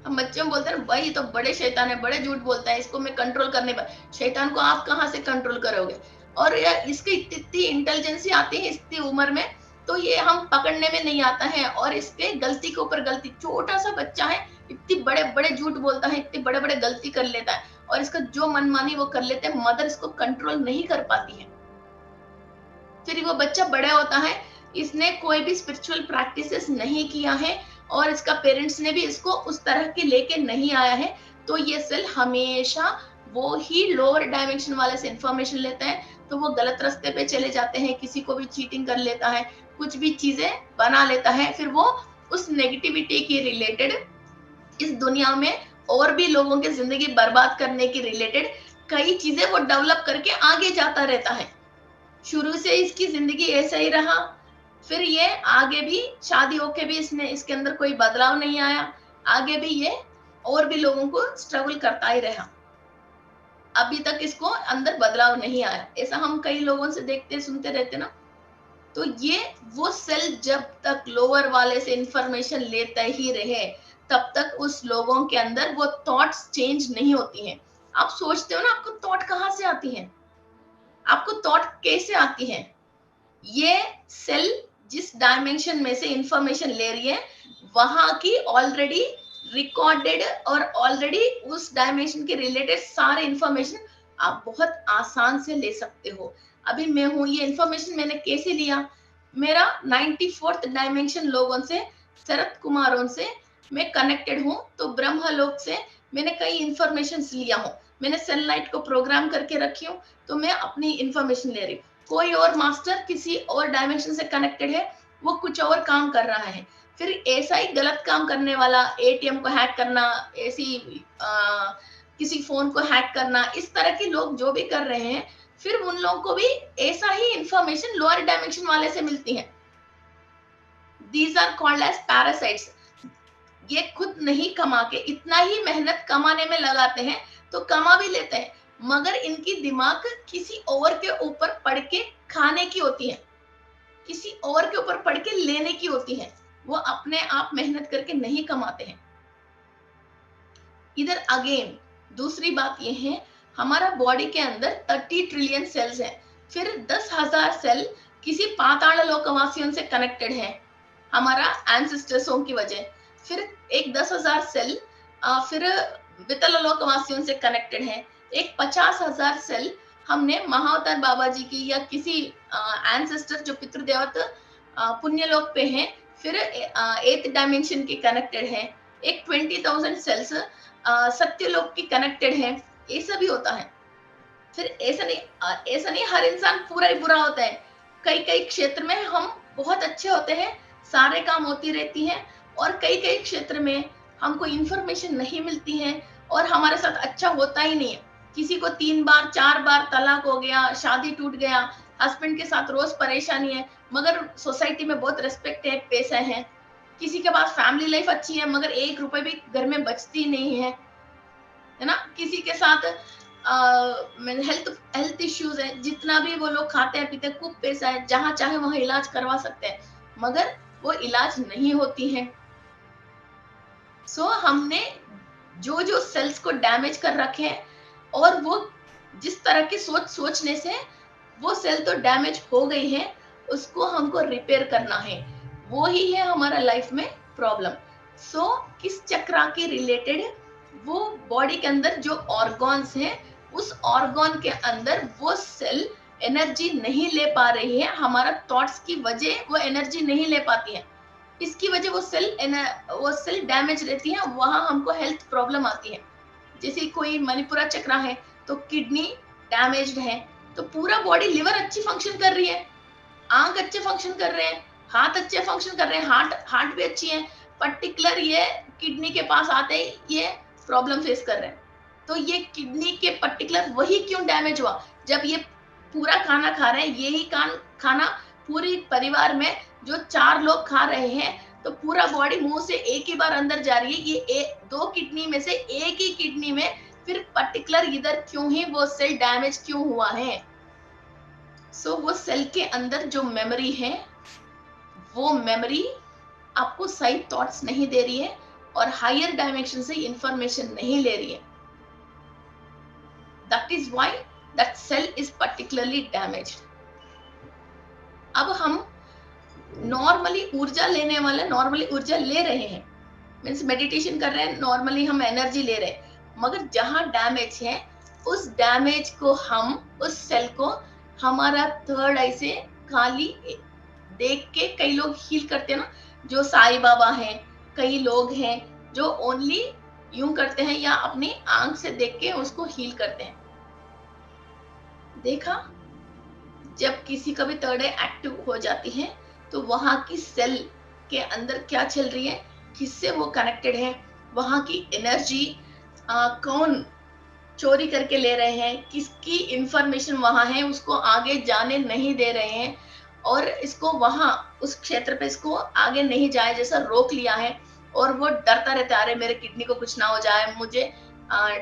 हम बच्चे में बोलते हैं भाई ये तो बड़े शैतान है, बड़े झूठ बोलता है, इसको मैं कंट्रोल करने पर। शैतान को आप कहाँ से कंट्रोल करोगे? और इसकी इतनी इंटेलिजेंसी आती है इतनी उम्र में, तो ये हम पकड़ने में नहीं आता है। और इसके गलती के ऊपर गलती, छोटा सा बच्चा है, इतनी बड़े बड़े झूठ बोलता है, इतनी बड़े बड़े गलती कर लेता है, और इसका जो मनमानी वो कर लेते हैं। मदर इसको कंट्रोल नहीं कर पाती है। फिर वो बच्चा बड़ा होता है, इसने कोई भी स्पिरिचुअल प्रैक्टिसेस नहीं किया है और इसका पेरेंट्स ने भी इसको उस तरह के लेके नहीं आया है, तो ये सेल हमेशा वो ही लोअर डायमेंशन वाले से इंफॉर्मेशन लेता है, तो वो गलत रास्ते पे चले जाते हैं, किसी को भी चीटिंग कर लेता है, कुछ भी चीजें बना लेता है। फिर वो उस नेगेटिविटी की रिलेटेड इस दुनिया में और भी लोगों की जिंदगी बर्बाद करने की रिलेटेड कई चीजें वो डेवलप करके आगे जाता रहता है। शुरू से इसकी जिंदगी ऐसा ही रहा, फिर ये आगे भी शादी होके भी इसके अंदर कोई बदलाव नहीं आया, आगे भी ये और भी लोगों को स्ट्रगल करता ही रहा, अभी तक इसको अंदर बदलाव नहीं आया। ऐसा हम कई लोगों से देखते सुनते रहते ना। तो ये वो सेल जब तक लोअर वाले से इंफॉर्मेशन लेता ही रहे तब तक उस लोगों के अंदर वो थॉट्स चेंज नहीं होती हैं। आप सोचते हो ना, आपको थॉट कहाँ से आती है, आपको थॉट कैसे आती है? ये सेल जिस डायमेंशन में से इंफॉर्मेशन ले रही है, वहां की ऑलरेडी रिकॉर्डेड और ऑलरेडी उस डायमेंशन के रिलेटेड सारे इंफॉर्मेशन आप बहुत आसान से ले सकते हो। अभी मैं हूं, ये इंफॉर्मेशन मैंने कैसे लिया? मेरा 94th डायमेंशन लोगों से, शरद कुमारों से मैं कनेक्टेड हूँ, तो ब्रह्मलोक से मैंने कई इंफॉर्मेशन लिया हूँ। मैंने सनलाइट को प्रोग्राम करके रखी हूँ, तो मैं अपनी इंफॉर्मेशन ले रही हूँ। कोई और मास्टर किसी और डायमेंशन से कनेक्टेड है, वो कुछ और काम कर रहा है। फिर ऐसा ही गलत काम करने वाला, एटीएम को हैक करना, ऐसी किसी फोन को हैक करना, इस तरह के लोग जो भी कर रहे हैं, फिर उन लोगों को भी ऐसा ही इंफॉर्मेशन लोअर डायमेंशन वाले से मिलती है। These are called as parasites. ये खुद नहीं कमा के, इतना ही मेहनत कमाने में लगाते हैं, तो कमा भी लेते हैं, मगर इनकी दिमाग किसी और के ऊपर पढ़ के खाने की होती है, किसी और के ऊपर पढ़ के लेने की होती है। वो अपने आप मेहनत करके नहीं कमाते हैं। इधर अगेन दूसरी बात ये है, हमारा बॉडी के अंदर 30 ट्रिलियन सेल्स हैं। फिर 10,000 सेल किसी पाताल लोकवासियों से कनेक्टेड है, हमारा एंसेस्टर्सों की वजह। फिर एक 10,000 सेल फिर वितल लोकवासियों से कनेक्टेड है। एक 50,000 सेल हमने महाअवतार बाबा जी की या किसी एंसेस्टर जो पितृदेवत पुण्य लोक पे हैं, फिर 8th डायमेंशन की कनेक्टेड है। एक 20,000 सेल्स सत्यलोक की कनेक्टेड है। ये सब होता है। फिर ऐसा नहीं हर इंसान पूरा ही बुरा होता है। कई कई क्षेत्र में हम बहुत अच्छे होते हैं, सारे काम होती रहती है, और कई कई क्षेत्र में हमको इंफॉर्मेशन नहीं मिलती है और हमारे साथ अच्छा होता ही नहीं है। किसी को 3 बार 4 बार तलाक हो गया, शादी टूट गया, हस्बैंड के साथ रोज परेशानी है, मगर सोसाइटी में बहुत रिस्पेक्ट है, पैसा है। किसी के पास फैमिली लाइफ अच्छी है, मगर 1 रुपए भी घर में बचती नहीं है, है ना? किसी के साथ हेल्थ इश्यूज है, जितना भी वो लोग खाते हैं पीते हैं, खूब पैसा है, जहां चाहे वहां इलाज करवा सकते हैं, मगर वो इलाज नहीं होती है। सो हमने जो जो सेल्स को डैमेज कर रखे हैं, और वो जिस तरह की सोचने से वो सेल तो डैमेज हो गई है, उसको हमको रिपेयर करना है। वो ही है हमारा लाइफ में प्रॉब्लम। सो किस चक्रा के रिलेटेड, वो बॉडी के अंदर जो ऑर्गन्स हैं, उस ऑर्गन के अंदर वो सेल एनर्जी नहीं ले पा रही है, हमारा थॉट्स की वजह वो एनर्जी नहीं ले पाती है। इसकी वजह वो सेल डैमेज रहती है, वहां हमको हेल्थ प्रॉब्लम आती है। जैसे कोई मणिपुरा चक्रा है, तो किडनी डैमेज्ड है, तो पूरा बॉडी, लिवर अच्छी फंक्शन कर रही है, आंख अच्छे फंक्शन कर रहे हैं, हाथ अच्छे फंक्शन कर रहे हैं, हार्ट भी अच्छी है, पर्टिकुलर ये किडनी के पास आते ही ये प्रॉब्लम फेस कर रहे हैं। तो ये किडनी के पर्टिकुलर वही क्यों डैमेज हुआ? जब ये पूरा खाना खा रहे हैं, यही खाना पूरी परिवार में जो 4 लोग खा रहे हैं, तो पूरा बॉडी मुंह से एक ही बार अंदर जा रही है। ये 2 किडनी में से एक ही किडनी में फिर पर्टिकुलर इधर क्यों ही वो सेल डैमेज क्यों हुआ है? सो वो सेल के अंदर जो मेमोरी है, वो मेमोरी आपको सही थॉट्स नहीं दे रही है और हायर डायमेंशन से इंफॉर्मेशन नहीं ले रही है। That is why that cell is particularly damaged. अब हम नॉर्मली ऊर्जा लेने वाले नॉर्मली ऊर्जा ले रहे हैं, मीन्स मेडिटेशन कर रहे हैं, नॉर्मली हम एनर्जी ले रहे हैं, मगर जहां डैमेज है, उस डैमेज को हम, उस सेल को हमारा थर्ड आई से खाली देख के, कई लोग हील करते हैं ना, जो साईं बाबा हैं, कई लोग हैं जो ओनली यूं करते हैं या अपनी आंख से देख के उसको हील करते हैं। देखा, जब किसी का भी थर्ड आई एक्टिव हो जाती है, तो वहां की सेल के अंदर क्या चल रही है, किससे वो कनेक्टेड है, वहां की एनर्जी कौन चोरी करके ले रहे हैं, किसकी इंफॉर्मेशन वहां है, उसको आगे जाने नहीं दे रहे हैं, और इसको वहां उस क्षेत्र पे इसको आगे नहीं जाए जैसा रोक लिया है, और वो डरता रहता है, अरे मेरे किडनी को कुछ ना हो जाए, मुझे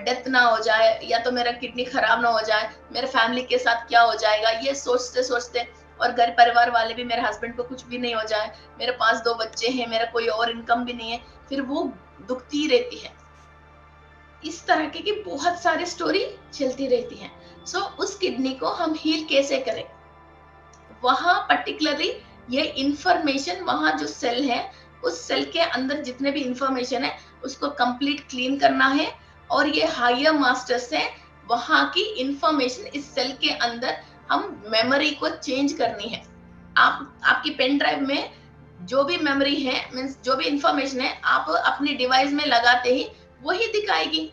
डेथ ना हो जाए, या तो मेरा किडनी खराब ना हो जाए, मेरे फैमिली के साथ क्या हो जाएगा, ये सोचते सोचते, और घर परिवार वाले भी, मेरे हस्बैंड को कुछ भी नहीं हो जाए, मेरे पास 2 बच्चे हैं, मेरा कोई और इनकम भी नहीं है, फिर वो दुखती रहती है। इस तरह की बहुत सारी स्टोरी चलती रहती है। सो उस किडनी को हम हील कैसे करें, वहां पर्टिकुलरली ये इंफॉर्मेशन, वहां जो सेल है उस सेल के अंदर जितने भी इंफॉर्मेशन है उसको कंप्लीट क्लीन करना है, और ये हायर मास्टर्स है, वहां की इंफॉर्मेशन इस सेल के अंदर हम मेमोरी को चेंज करनी है। आपकी पेन ड्राइव में जो भी मेमोरी है, मींस जो भी इंफॉर्मेशन है, आप अपनी डिवाइस में लगाते ही वही दिखाएगी।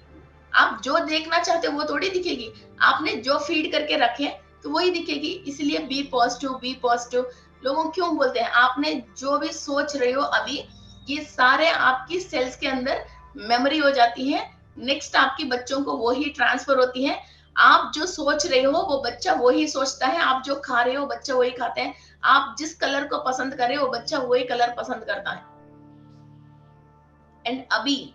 आप जो देखना चाहते हो वो थोड़ी दिखेगी, आपने जो फीड करके रखे तो वही दिखेगी। इसलिए बी पॉजिटिव, बी पॉजिटिव। लोगों क्यों बोलते हैं, आपने जो भी सोच रहे हो अभी, ये सारे आपकी सेल्स के अंदर मेमोरी हो जाती है। नेक्स्ट आपके बच्चों को वही ट्रांसफर होती है। आप जो सोच रहे हो वो बच्चा वही सोचता है, आप जो खा रहे हो बच्चा वही खाता है, आप जिस कलर को पसंद कर रहे हो बच्चा वही कलर पसंद करता है। एंड अभी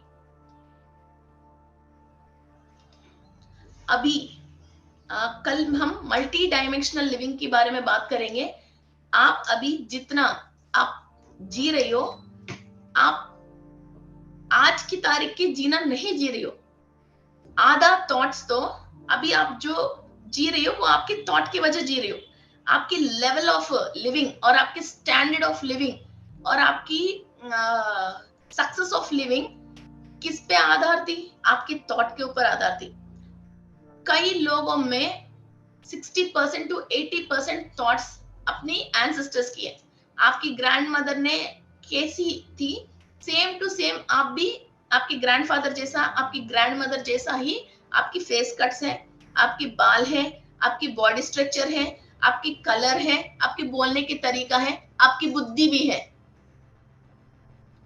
कल हम मल्टी डायमेंशनल लिविंग के बारे में बात करेंगे। आप अभी जितना आप जी रही हो, आप आज की तारीख की जीना नहीं जी रही हो। आधा थॉट्स तो अभी आप जो जी रही हो वो आपके थॉट की वजह जी रही हो। आपकी लेवल ऑफ लिविंग और आपके स्टैंडर्ड ऑफ लिविंग और आपकी सक्सेस ऑफ लिविंग किस पे आधार थी, आपकी थॉट के ऊपर आधार थी। कई लोगों में 60% to 80% थॉट्स अपनी एंसेस्टर्स की है। आपकी ग्रैंड मदर ने कैसी थी, सेम टू सेम आप भी आपके ग्रैंडफादर जैसा, आपकी ग्रैंड मदर जैसा ही आपकी फेस कट्स है, आपकी बाल है, आपकी बॉडी स्ट्रक्चर है, आपकी कलर है, आपकी बोलने की तरीका है, आपकी बुद्धि भी है।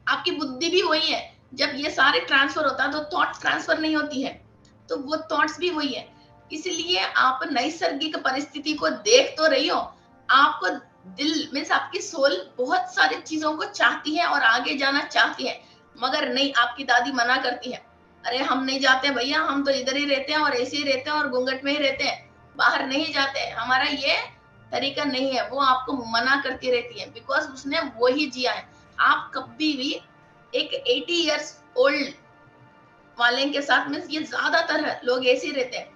आपकी बुद्धि भी वही है। जब ये सारे ट्रांसफर होता है तो थॉट ट्रांसफर नहीं होती है, तो वो थॉट्स भी वही है। इसलिए आप नैसर्गिक परिस्थिति को देख तो रही हो, आपको दिल में आपकी सोल बहुत सारी चीजों को चाहती है और आगे जाना चाहती है, मगर नहीं, आपकी दादी मना करती है, अरे हम नहीं जाते भैया, हम तो इधर ही रहते हैं और ऐसे ही रहते हैं और घूंघट में ही रहते हैं, बाहर नहीं जाते, हमारा ये तरीका नहीं है। वो आपको मना करती रहती है, बिकॉज उसने वो ही जिया है। आप कभी भी एक 80 इयर्स ओल्ड वाले के साथ में, ये ज्यादातर लोग ऐसे ही रहते हैं।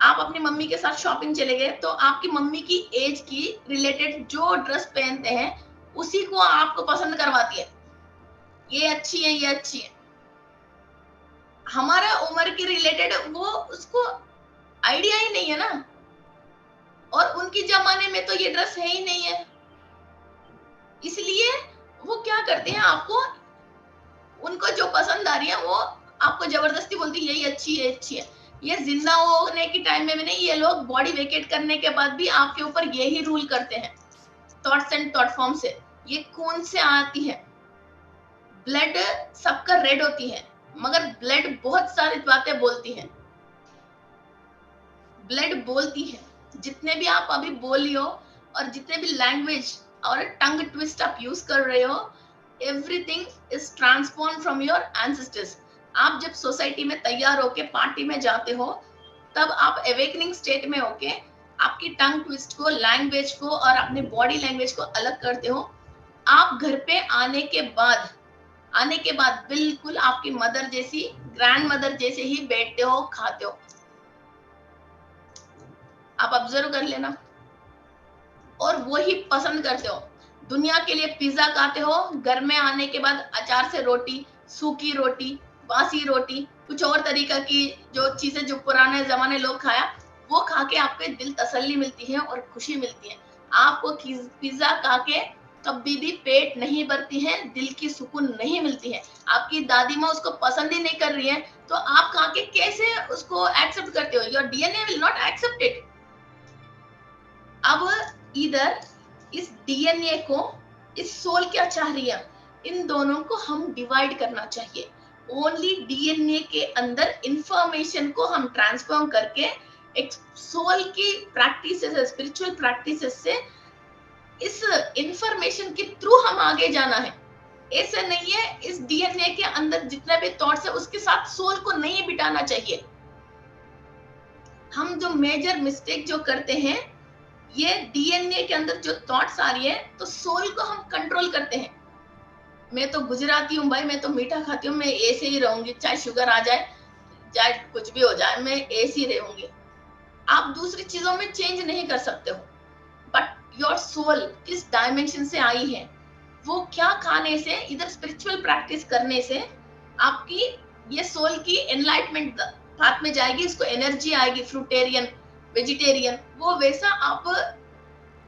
आप अपनी मम्मी के साथ शॉपिंग चले गए तो आपकी मम्मी की एज की रिलेटेड जो ड्रेस पहनते हैं उसी को आपको पसंद करवाती है, ये अच्छी है, ये अच्छी है। हमारा उम्र के रिलेटेड वो उसको आइडिया ही नहीं है ना, और उनके जमाने में तो ये ड्रेस है ही नहीं है। इसलिए वो क्या करते हैं, आपको उनको जो पसंद आ रही है वो आपको जबरदस्ती बोलती है यही अच्छी है, अच्छी है। ये जिंदा होने के टाइम में भी नहीं, ये लोग बॉडी वेकेट करने के बाद भी आपके ऊपर यही रूल करते हैं, थॉट्स एंड थॉट फॉर्म से। ये कौन से आती है, ब्लड सबका रेड होती है, मगर ब्लड बहुत सारी बातें बोलती है। ब्लड बोलती है, जितने भी आप अभी बोली हो और जितने भी लैंग्वेज और टंग ट्विस्ट आप यूज कर रहे हो, everything is transform from your ancestors. आप जब सोसाइटी में तैयार होके पार्टी में जाते हो, तब आप अवेकनिंग स्टेट में होके आपकी टंग ट्विस्ट को, लैंग्वेज को और अपने बॉडी लैंग्वेज को अलग करते हो। आप घर पे आने के बाद बिल्कुल आपकी मदर जैसी, ग्रैंड मदर जैसे ही बैठते हो, खाते हो। आप ऑब्जर्व कर लेना, और वो ही पसंद करते हो। दुनिया के लिए पिज्जा खाते हो, घर में आने के बाद अचार से रोटी, सूखी रोटी, बासी रोटी, कुछ और तरीका की जो चीजें जो पुराने जमाने लोग खाया, वो खा के आपके दिल तसल्ली मिलती है और खुशी मिलती है। आपको पिज्जा खा के कभी भी पेट नहीं भरती है, दिल की सुकून नहीं मिलती है। आपकी दादी माँ उसको पसंद ही नहीं कर रही है, तो आप खा के कैसे उसको एक्सेप्ट करते हो? Your DNA will not accept it. अब इधर इस डीएनए को, इस सोल क्या चाह रही है, इन दोनों को हम डिवाइड करना चाहिए। ओनली डीएनए के अंदर इंफॉर्मेशन को हम ट्रांसफॉर्म करके एक सोल की प्रैक्टिसेस, स्पिरिचुअल प्रैक्टिसेस से इस इंफॉर्मेशन के थ्रू हम आगे जाना है। ऐसा नहीं है इस डीएनए के अंदर जितने भी थॉट्स है उसके साथ सोल को नहीं बिठाना चाहिए। हम जो मेजर मिस्टेक जो करते हैं, ये डीएनए के अंदर जो थॉट्स आ रही है तो सोल को हम कंट्रोल करते हैं। मैं तो गुजराती हूँ भाई, मैं तो मीठा खाती हूँ, मैं ऐसे ही रहूंगी चाहे शुगर आ जाए, चाहे कुछ भी हो जाए, मैं ऐसी रहूंगी। आप दूसरी चीजों में चेंज नहीं कर सकते हो, बट योर सोल किस डायमेंशन से आई है, वो क्या खाने से, इधर स्पिरिचुअल प्रैक्टिस करने से आपकी ये सोल की एनलाइटमेंट पाथ में जाएगी, इसको एनर्जी आएगी, फ्रूटेरियन, वेजिटेरियन, वो वैसा आप,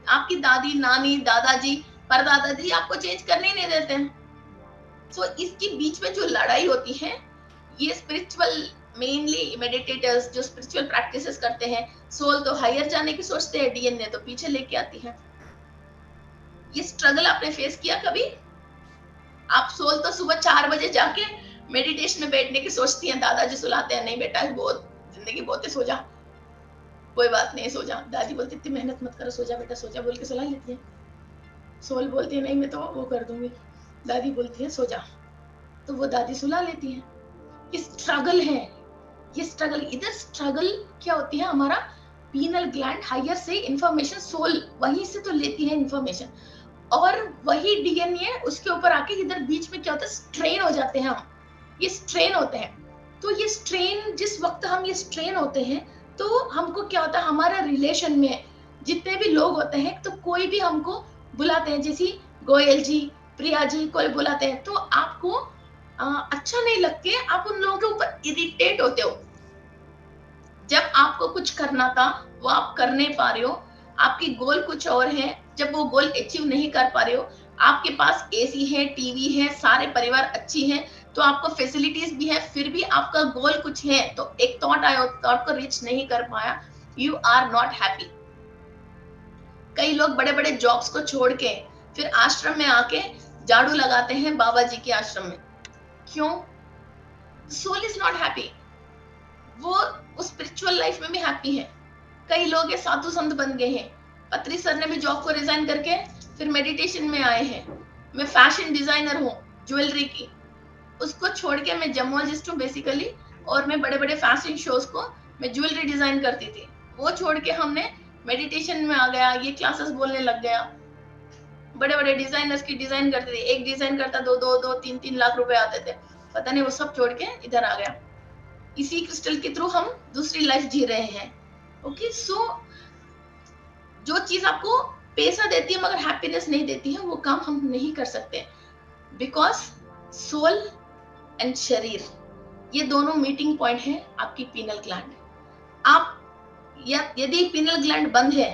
आपकी दादी, नानी, दादाजी, परदादाजी आपको चेंज करने ही नहीं देते हैं। सो इसके बीच में जो लड़ाई होती है, ये स्पिरिचुअल, मेनली मेडिटेटर्स जो स्पिरिचुअल प्रैक्टिसेस करते हैं, सोल तो हायर जाने की सोचते हैं, डीएनए तो पीछे लेके आती है। ये स्ट्रगल आपने फेस किया कभी? आप सोल तो सुबह 4 बजे जाके मेडिटेशन में बैठने की सोचती हैं, दादाजी सुलाते हैं, नहीं बेटा बहुत जिंदगी बहुत है, सो जा, कोई बात नहीं, सो जा। दादी बोलती इतनी मेहनत मत करो, सो जा बेटा, सो जा, बोल के सुला लेती है। सोल बोलती है नहीं मैं तो वो कर दूंगी, दादी बोलती है सो जा, तो वो दादी सुला लेती है। ये स्ट्रगल है, ये स्ट्रगल। इधर स्ट्रगल क्या होती है, हमारा पीनल ग्लैंड हायर से इंफॉर्मेशन, सोल वहीं से तो लेती है इंफॉर्मेशन, और वही डीएनए उसके ऊपर आके इधर बीच में क्या होता है, स्ट्रेन हो जाते हैं हम, ये स्ट्रेन होते हैं। तो ये स्ट्रेन, जिस वक्त हम ये स्ट्रेन होते हैं, तो हमको क्या होता है, हमारा रिलेशन में जितने भी लोग होते हैं, तो कोई भी हमको बुलाते हैं, जैसे गोयल जी, प्रिया जी, कोई बुलाते हैं, तो आपको अच्छा नहीं लगते, आप उन लोगों के ऊपर इरिटेट होते हो। जब आपको कुछ करना था वो आप कर नहीं पा रहे हो, आपकी गोल कुछ और है, जब वो गोल अचीव नहीं कर पा रहे हो, आपके पास एसी है, टीवी है, सारे परिवार अच्छी है, तो आपको फैसिलिटीज भी है, फिर भी आपका गोल कुछ है, तो एक थॉट आया, थॉट को रीच नहीं कर पाया, यू आर नॉट हैप्पी। कई लोग बड़े बड़े जॉब्स को छोड़ के फिर आश्रम में आके झाड़ू लगाते हैं, बाबा जी के आश्रम में। क्यों? सोल इज नॉट हैप्पी, वो उस स्पिरिचुअल लाइफ में भी हैप्पी है। कई लोग ये साधु संत बन गए हैं। पत्री सर ने भी जॉब को रिजाइन करके फिर मेडिटेशन में आए हैं। मैं फैशन डिजाइनर हूँ, ज्वेलरी की, उसको छोड़ के मैं जमोलॉजिस्ट हूँ बेसिकली, और मैं बड़े बड़े फैशन शोज को मैं ज्वेलरी डिजाइन करती थी, वो छोड़ के हमने मेडिटेशन में आ गया, ये क्लासेस बोलने लग गया। बड़े बड़े डिजाइनर्स की डिजाइन करते थे, एक डिजाइन करता 2-3 लाख रुपए आते थे, पता नहीं वो सब छोड़ के इधर आ गया। इसी क्रिस्टल के थ्रू हम दूसरी लाइफ जी रहे हैं। ओके, सो जो चीज आपको पैसा देती है मगर हैप्पीनेस नहीं देती है, वो काम हम नहीं कर सकते, बिकॉज सोल एंड शरीर ये दोनों मीटिंग पॉइंट है आपकी पीनल ग्लैंड। आप यदि पीनल ग्लैंड बंद है,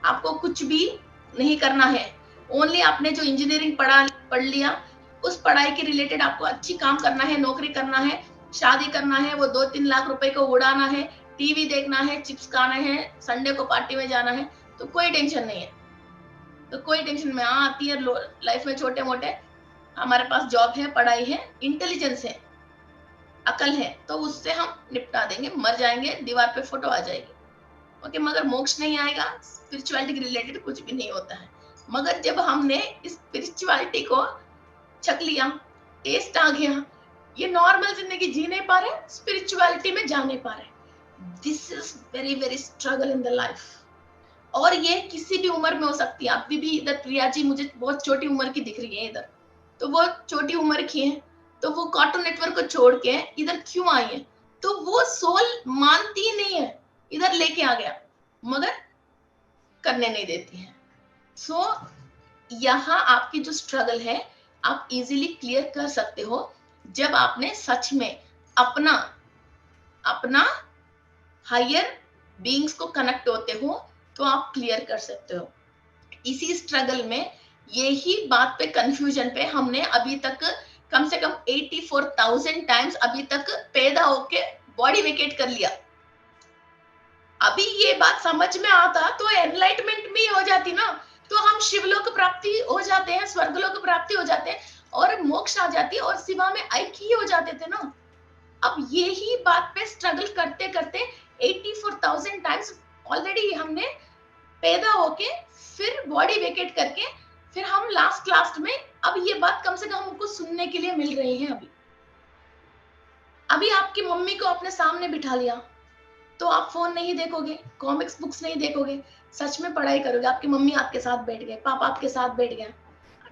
आपको कुछ भी नहीं करना है, ओनली आपने जो इंजीनियरिंग पढ़ लिया, उस पढ़ाई के रिलेटेड आपको अच्छी काम करना है, नौकरी करना है, शादी करना है, वो 2-3 लाख रुपए को उड़ाना है, टीवी देखना है, चिप्स खाना है, संडे को पार्टी में जाना है, तो कोई टेंशन नहीं है। तो कोई टेंशन में आती है लाइफ में, छोटे मोटे हमारे पास जॉब है, पढ़ाई है, इंटेलिजेंस है, अकल है, तो उससे हम निपटा देंगे, मर जाएंगे, दीवार पे फोटो आ जाएगी। ओके, मगर मोक्ष नहीं आएगा, स्पिरिचुअलिटी के रिलेटेड कुछ भी नहीं होता है। मगर जब हमने इस स्पिरिचुअलिटी को छक लिया, टेस्ट आ गया, ये नॉर्मल जिंदगी जी नहीं पा रहे, स्पिरिचुअलिटी में जा नहीं पा रहे, this is very very struggle in the life. और ये किसी भी उम्र में हो सकती है। अभी भी इधर प्रिया जी मुझे बहुत छोटी उम्र की दिख रही है इधर, तो वो छोटी उम्र की है, तो वो कार्टून नेटवर्क को छोड़ के इधर क्यों आई है? तो वो सोल मानती नहीं है, इधर लेके आ गया, मगर करने नहीं देती है। सो यहाँ आपकी जो स्ट्रगल है आप इजीली क्लियर कर सकते हो जब आपने सच में अपना हायर बीइंग्स को कनेक्ट होते हो, तो आप क्लियर कर सकते हो। इसी स्ट्रगल में, यही बात पे, कंफ्यूजन पे हमने अभी तक कम से कम 84,000 टाइम्स अभी तक पैदा होके बॉडी वेकेट कर लिया। अभी ये बात समझ में आता तो एनलाइटमेंट भी हो जाती ना, तो हम शिवलोक प्राप्ति हो जाते हैं, स्वर्गलोक प्राप्ति हो जाते हैं, और मोक्ष आ जाती है, और शिवा में ऐक्य हो जाते थे ना। अब यही बात पे स्ट्रगल करते करते 84,000 टाइम्स ऑलरेडी हमने पैदा होके फिर बॉडी वेकेट करके फिर हम लास्ट में, अब ये बात कम से कम हमको सुनने के लिए मिल रही है। अभी आपकी मम्मी को अपने सामने बिठा लिया तो आप फोन नहीं देखोगे, कॉमिक्स बुक्स नहीं देखोगे, सच में पढ़ाई करोगे। आपकी मम्मी आपके साथ बैठ गए, पापा आपके साथ बैठ गया,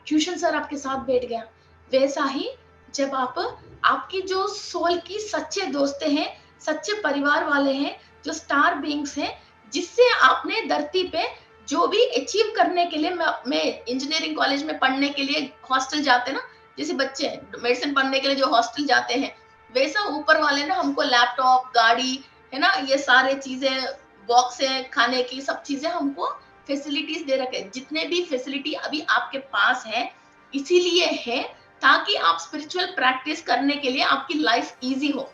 ट्यूशन सर आपके साथ बैठ गया। वैसा ही जब आपकी जो सोल की सच्चे दोस्त हैं, सच्चे परिवार वाले हैं, जो स्टार बीइंग्स हैं, जिससे आपने धरती पे जो भी अचीव करने के लिए, मैं इंजीनियरिंग कॉलेज में पढ़ने के लिए हॉस्टल जाते हैं ना, जैसे बच्चे मेडिसिन पढ़ने के लिए जो हॉस्टल जाते हैं, वैसा ऊपर वाले ने हमको लैपटॉप, गाड़ी, है ना, ये सारे चीजें, बॉक्स है खाने की, सब चीजें हमको फैसिलिटीज दे रखे। जितने भी फैसिलिटी अभी आपके पास है, इसीलिए है ताकि आप स्पिरिचुअल प्रैक्टिस करने के लिए आपकी लाइफ इजी हो।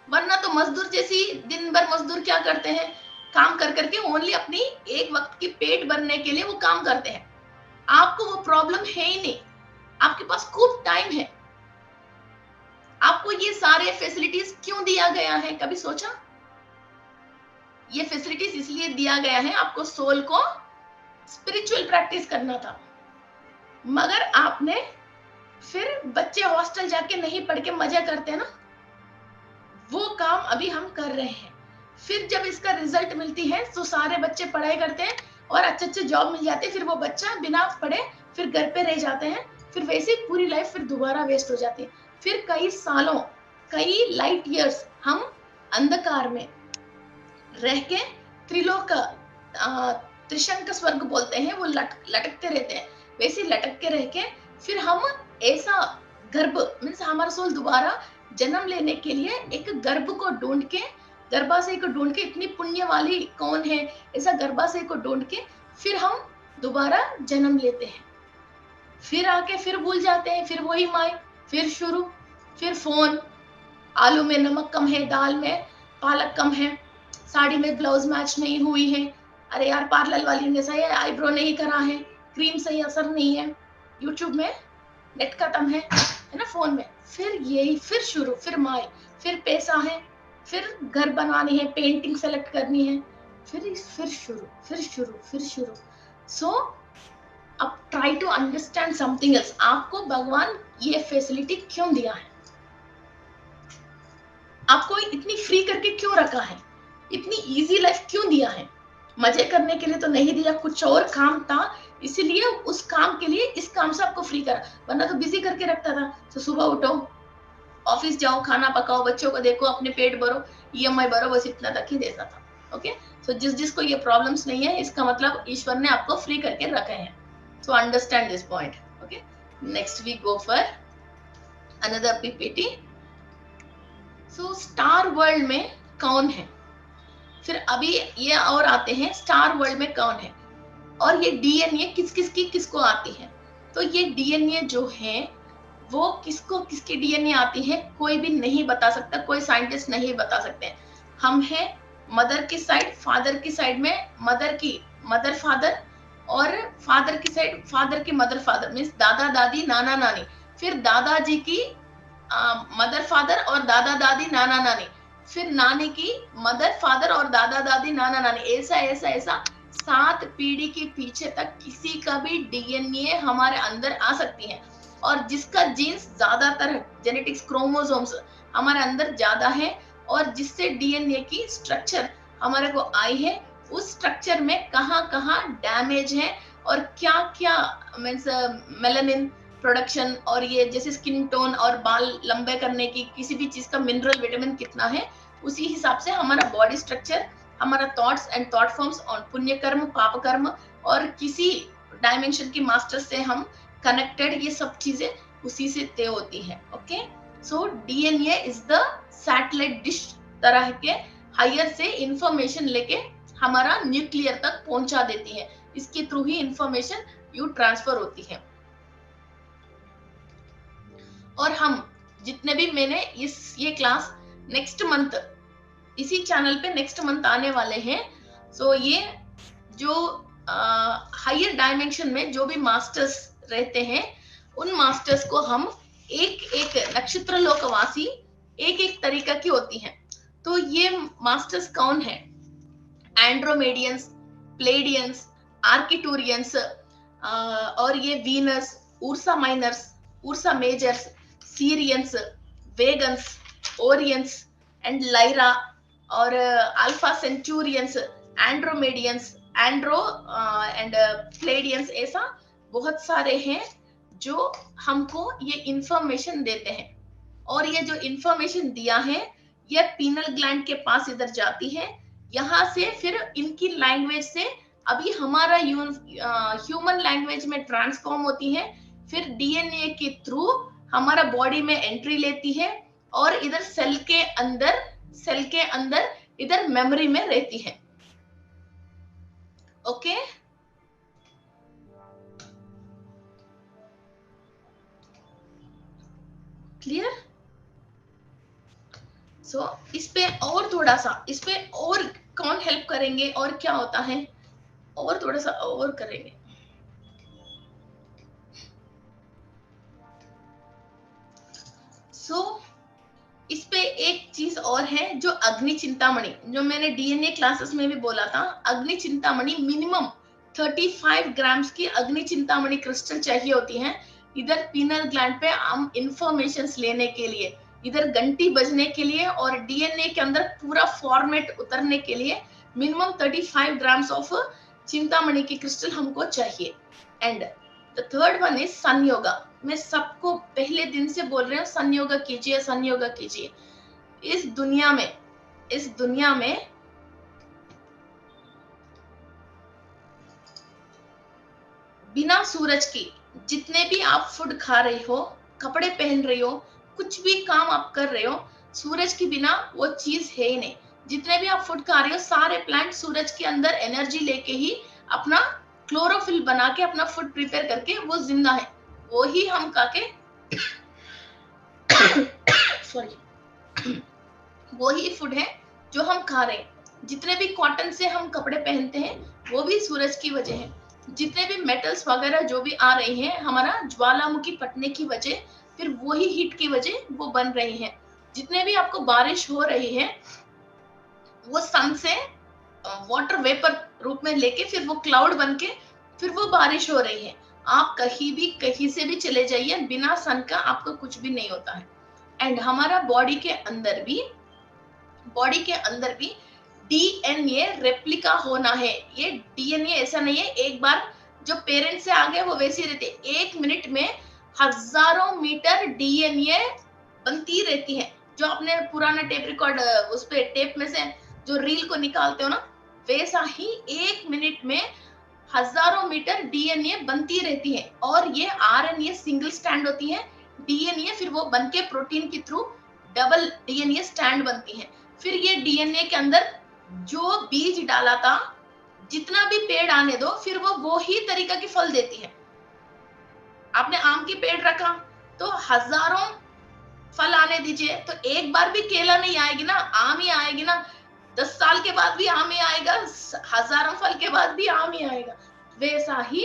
वरना तो मजदूर जैसी दिन भर मजदूर क्या करते हैं, काम कर करके ओनली अपनी एक वक्त की पेट भरने के लिए वो काम करते हैं। आपको वो प्रॉब्लम है ही नहीं, आपके पास खूब टाइम है। आपको ये सारे फैसिलिटीज क्यों दिया गया है, कभी सोचा? ये फैसिलिटीज इसलिए दिया गया है, आपको सोल को स्पिरिचुअल प्रैक्टिस करना था। मगर आपने फिर बच्चे हॉस्टल जाके नहीं पढ़ के मजा करते हैं ना, वो काम अभी हम कर रहे हैं। फिर जब इसका रिजल्ट मिलती है तो सारे बच्चे पढ़ाई करते हैं और अच्छे अच्छे जॉब मिल जाते हैं, फिर वो बच्चा बिना पढ़े फिर घर पे रह जाते हैं, फिर वैसे ही पूरी लाइफ फिर दोबारा वेस्ट हो जाती है। फिर कई सालों, कई लाइट ईयर्स हम अंधकार में रह के त्रिलोक, त्रिशंक स्वर्ग बोलते हैं, वो लटकते रहते हैं। वैसे लटक के रह के फिर हम ऐसा गर्भ, मीन्स हमारा सोल दोबारा जन्म लेने के लिए एक गर्भ को ढूंढ के, गर्भाशय को ढूंढ के, इतनी पुण्य वाली कौन है, ऐसा गर्भाशय को ढूंढ के फिर हम दोबारा जन्म लेते हैं। फिर आके फिर भूल जाते हैं, फिर वही माई, फिर शुरू, फिर फोन, आलू में नमक कम है, दाल में पालक कम है, साड़ी में ब्लाउज मैच नहीं हुई है, अरे यार पार्लर वाली ने सही आईब्रो नहीं करा है, क्रीम सही असर नहीं है, यूट्यूब में नेट खत्म है ना, फोन में, फिर यही, फिर शुरू, फिर माई, फिर पैसा है, फिर घर बनानी है, पेंटिंग सेलेक्ट करनी है, फिर शुरू, फिर शुरू, फिर शुरू। सो अब try to understand something else. आपको भगवान ये फैसिलिटी क्यों दिया है, आपको इतनी फ्री करके क्यों रखा है, इतनी इजी लाइफ क्यों दिया है? मजे करने के लिए तो नहीं दिया, कुछ और काम था, इसीलिए उस काम के लिए इस काम से आपको फ्री करा, वरना तो बिजी करके रखता था। तो सुबह उठो, ऑफिस जाओ, खाना पकाओ, बच्चों को देखो, अपने पेट भरो, ईएमआई भरो, बस इतना तक ही देता था। ओके, सो जिसको ये प्रॉब्लम्स नहीं है, इसका मतलब ईश्वर ने आपको फ्री करके रखे हैं। So understand this point. Okay, next we go for another PPT. So star world में कौन है? फिर अभी ये और आते हैं स्टार वर्ल्ड में कौन है, और ये डीएनए किसको आती है। तो ये डीएनए जो है वो किसकी डीएनए आती है, कोई भी नहीं बता सकता, कोई साइंटिस्ट नहीं बता सकते। हम हैं मदर की साइड, फादर की साइड में मदर की मदर फादर, और फादर की साइड फादर की मदर फादर, मीन्स दादा दादी नाना नानी, फिर दादाजी की मदर फादर और दादा दादी नाना नानी, फिर नानी की मदर फादर और दादा दादी नाना नानी, ऐसा ऐसा ऐसा 7 पीढ़ी के पीछे तक किसी का भी डीएनए हमारे अंदर आ सकती है। और जिसका जीन्स ज्यादातर जेनेटिक्स क्रोमोसोम्स हमारे अंदर ज्यादा है, और जिससे डीएनए की स्ट्रक्चर हमारे को आई है, उस स्ट्रक्चर में कहाँ कहाँ डैमेज है, और क्या क्या मीन्स मेलानिन प्रोडक्शन, और ये जैसे स्किन टोन और बाल लंबे करने की किसी भी चीज का मिनरल विटामिन कितना है, उसी हिसाब से हमारा बॉडी स्ट्रक्चर, हमारा थॉट्स एंड थॉट फॉर्म्स, और पुण्य कर्म पाप कर्म, और किसी डायमेंशन की मास्टर से हम कनेक्टेड, ये सब चीजें उसी से तय होती है। Okay, so DNA is the satellite dish तरह के हायर से इंफॉर्मेशन लेके हमारा न्यूक्लियर तक पहुंचा देती है, इसके through he information you transfer होती है। और हम जितने भी, मैंने ये क्लास नेक्स्ट मंथ इसी चैनल पे नेक्स्ट मंथ आने वाले हैं। सो ये जो हायर डायमेंशन में जो भी मास्टर्स रहते हैं, उन मास्टर्स को हम एक एक नक्षत्र लोकवासी एक एक तरीका की होती हैं। तो ये मास्टर्स कौन है? एंड्रोमेडियंस, प्लेडियंस, आर्किटूरियंस, और ये Venus, Ursa Minors, Ursa Majors, Sirians, Vegans, Orions and Lyra, और Alpha Centaurians, Andromedians, andro and Pleiadians, ऐसा बहुत सारे हैं जो हमको ये इंफॉर्मेशन देते हैं। और ये जो इंफॉर्मेशन दिया है, ये पीनल ग्लैंड के पास इधर जाती है, यहाँ से फिर इनकी लैंग्वेज से अभी हमारा ह्यूमन लैंग्वेज में ट्रांसफॉर्म होती है, फिर डीएनए के थ्रू हमारा बॉडी में एंट्री लेती है और इधर सेल के अंदर इधर मेमोरी में रहती है। Okay, clear? सो इस पे और थोड़ा सा, इस पे और कौन हेल्प करेंगे और क्या होता है, और थोड़ा सा और करेंगे। सो इस पे एक चीज और है जो अग्नि चिंतामणि, जो मैंने डीएनए क्लासेस में भी बोला था, अग्नि चिंतामणि मिनिमम 35 ग्राम्स की अग्नि चिंतामणि क्रिस्टल चाहिए होती है इधर पीनल ग्लैंड पे हम इंफॉर्मेशंस लेने के लिए, इधर घंटी बजने के लिए और डीएनए के अंदर पूरा फॉर्मेट उतरने के लिए मिनिमम 35 ग्राम्स ऑफ चिंतामणि की क्रिस्टल हमको चाहिए। And the third one is sun yoga. मैं सबको पहले दिन से बोल रही हूँ सन योगा कीजिए, सन योगा कीजिए। इस दुनिया में बिना सूरज की जितने भी आप फूड खा रहे हो, कपड़े पहन रहे हो, कुछ भी काम आप कर रहे हो, सूरज के बिना वो चीज है ही नहीं। जितने भी आप फूड खा रहे हो, सारे प्लांट सूरज के अंदर एनर्जी लेके ही अपना क्लोरोफिल बना के अपना फूड प्रिपेयर करके वो जिंदा है। वो ही हम खा के सॉरी वो ही फूड है जो हम खा रहे हैं। जितने भी कॉटन से हम कपड़े पहनते हैं वो भी सूरज की वजह है। जितने भी मेटल्स वगैरह जो भी आ रहे हैं हमारा ज्वालामुखी फटने की वजह, फिर वही हीट की वजह वो बन रही है। जितने भी आपको बारिश हो रही है वो सन से वाटर वेपर रूप में लेके फिर वो क्लाउड बन के फिर वो बारिश हो रही है। आप कहीं से भी चले जाइए, बिना सन का आपको कुछ भी नहीं होता है। एंड हमारा बॉडी के अंदर भी डीएनए रेप्लिका होना है। ये डीएनए ऐसा नहीं है एक बार जो पेरेंट्स से आ गए वो वैसे ही रहते। 1 मिनट में हजारों मीटर डीएनए बनती रहती है। जो आपने पुराना टेप रिकॉर्ड उस पे टेप में से जो रील को निकालते हो ना, वैसा ही 1 मिनट में हजारों मीटर डीएनए बनती रहती है। और ये आरएनए सिंगल स्टैंड होती है, डीएनए फिर वो बनके प्रोटीन के थ्रू डबल डीएनए स्टैंड बनती है। फिर ये डीएनए के अंदर जो बीज डाला था, जितना भी पेड़ आने दो, फिर वो ही तरीका की फल देती है। आपने आम की पेड़ रखा तो हजारों फल आने दीजिए, तो एक बार भी केला नहीं आएगी ना, आम ही आएगी ना। 10 साल के बाद भी आम ही आएगा, हजारों फल के बाद भी आम ही आएगा। वैसा ही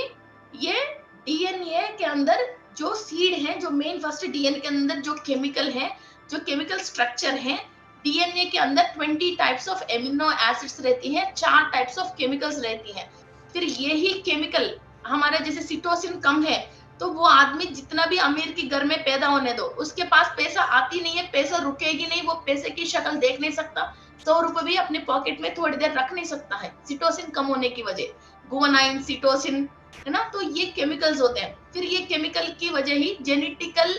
ये डीएनए के अंदर जो सीड है, जो मेन फर्स्ट डीएनए के अंदर जो केमिकल है, जो केमिकल स्ट्रक्चर है, डीएनए के अंदर 20 टाइप्स ऑफ एमिनो एसिड्स रहती हैं, 4 टाइप्स ऑफ केमिकल्स रहती हैं। फिर यही केमिकल हमारे जैसे सिटोसिन कम है तो वो आदमी जितना भी अमीर के घर में पैदा होने दो, उसके पास पैसा आती नहीं है, पैसा रुकेगी नहीं, वो पैसे की शक्ल देख नहीं सकता, 100 रुपए भी अपने पॉकेट में थोड़ी देर रख नहीं सकता है, सिटोसिन कम होने की वजह। गुआनाइन, सिटोसिन, है ना, तो ये केमिकल्स होते हैं। फिर ये केमिकल की वजह ही जेनेटिकल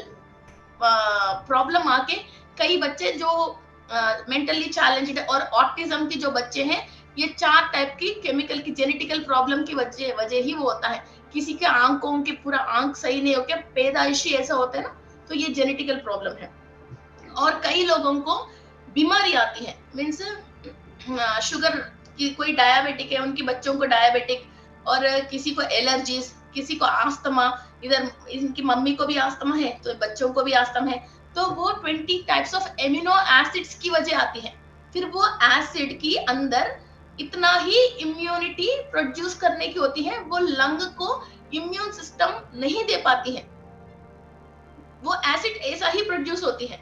प्रॉब्लम आके कई बच्चे जो मेंटली चैलेंज्ड और ऑटिज्म के जो बच्चे हैं, ये 4 टाइप की केमिकल की जेनेटिकल प्रॉब्लम की वजह ही वो होता है। किसी के आंखों के पूरा आंख सही नहीं होके पैदाइशी ऐसा होता है ना, तो ये जेनेटिकल प्रॉब्लम है। और कई लोगों को बीमारी आती है, मीन्स शुगर की, कोई डायबिटिक है, उनके बच्चों को डायबिटिक, और किसी को एलर्जीज, किसी को आस्थमा, इधर इनकी मम्मी को भी आस्थमा है तो बच्चों को भी आस्थमा है। तो वो 20 टाइप्स ऑफ एमिनो एसिड्स की वजह आती है। फिर वो एसिड की अंदर इतना ही इम्यूनिटी प्रोड्यूस करने की होती है, वो लंग को इम्यून सिस्टम नहीं दे पाती है, वो एसिड ऐसा ही प्रोड्यूस होती है,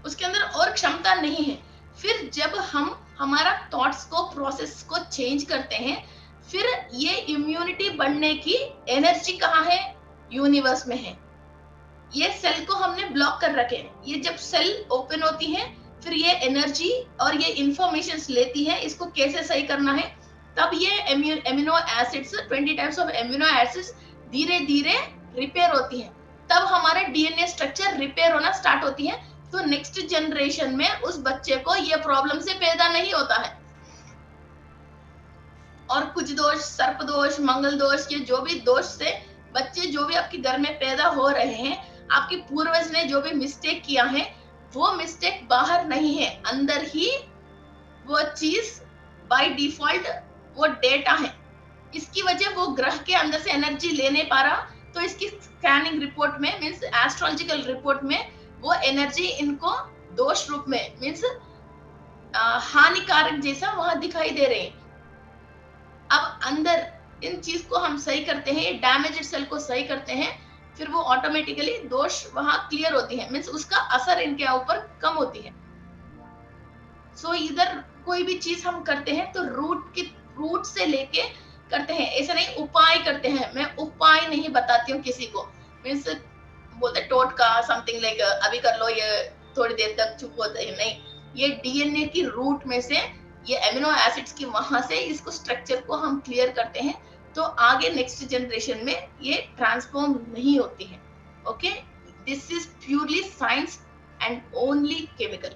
उसके अंदर और क्षमता नहीं है। फिर जब हम हमारा थॉट्स को, प्रोसेस को चेंज करते हैं, फिर ये इम्यूनिटी बढ़ने की एनर्जी कहाँ है? यूनिवर्स में है। ये सेल को हमने ब्लॉक कर रखे हैं। ये जब सेल ओपन होती है फिर ये एनर्जी और ये इंफॉर्मेशंस लेती है, इसको कैसे सही करना है, तब ये amino acids, 20 types of amino acids धीरे धीरे रिपेयर होती है, तब हमारे डीएनए स्ट्रक्चर रिपेयर होना स्टार्ट होती है। तो नेक्स्ट जनरेशन में उस बच्चे को ये प्रॉब्लम से पैदा नहीं होता है। और कुछ दोष, सर्प दोष, मंगल दोष, ये जो भी दोष से बच्चे जो भी आपके घर में पैदा हो रहे हैं, आपके पूर्वज ने जो भी मिस्टेक किया है, वो मिस्टेक बाहर नहीं है, अंदर ही वो चीज बाय डिफॉल्ट वो डेटा है। इसकी वजह वो ग्रह के अंदर से एनर्जी ले नहीं पा रहा, तो इसकी स्कैनिंग रिपोर्ट में मीन्स एस्ट्रोलॉजिकल रिपोर्ट में वो एनर्जी इनको दोष रूप में मीन्स हानिकारक जैसा वहां दिखाई दे रहे हैं। अब अंदर इन चीज को हम सही करते हैं, डैमेज्ड सेल को सही करते हैं, फिर वो ऑटोमेटिकली दोष वहां क्लियर होती है, मीन्स उसका असर इनके ऊपर कम होती है। सो इधर कोई भी चीज हम करते हैं तो रूट से लेके करते हैं, ऐसा नहीं उपाय करते हैं। मैं उपाय नहीं बताती हूँ किसी को, मीन्स बोलते टोटका समथिंग लाइक अभी कर लो, ये थोड़ी देर तक चुप होता है, नहीं, ये डीएनए की रूट में से ये एमिनो एसिड्स की वहां से इसको स्ट्रक्चर को हम क्लियर करते हैं, तो आगे नेक्स्ट जनरेशन में ये ट्रांसफॉर्म नहीं होती है। Okay, this is purely science and only chemical,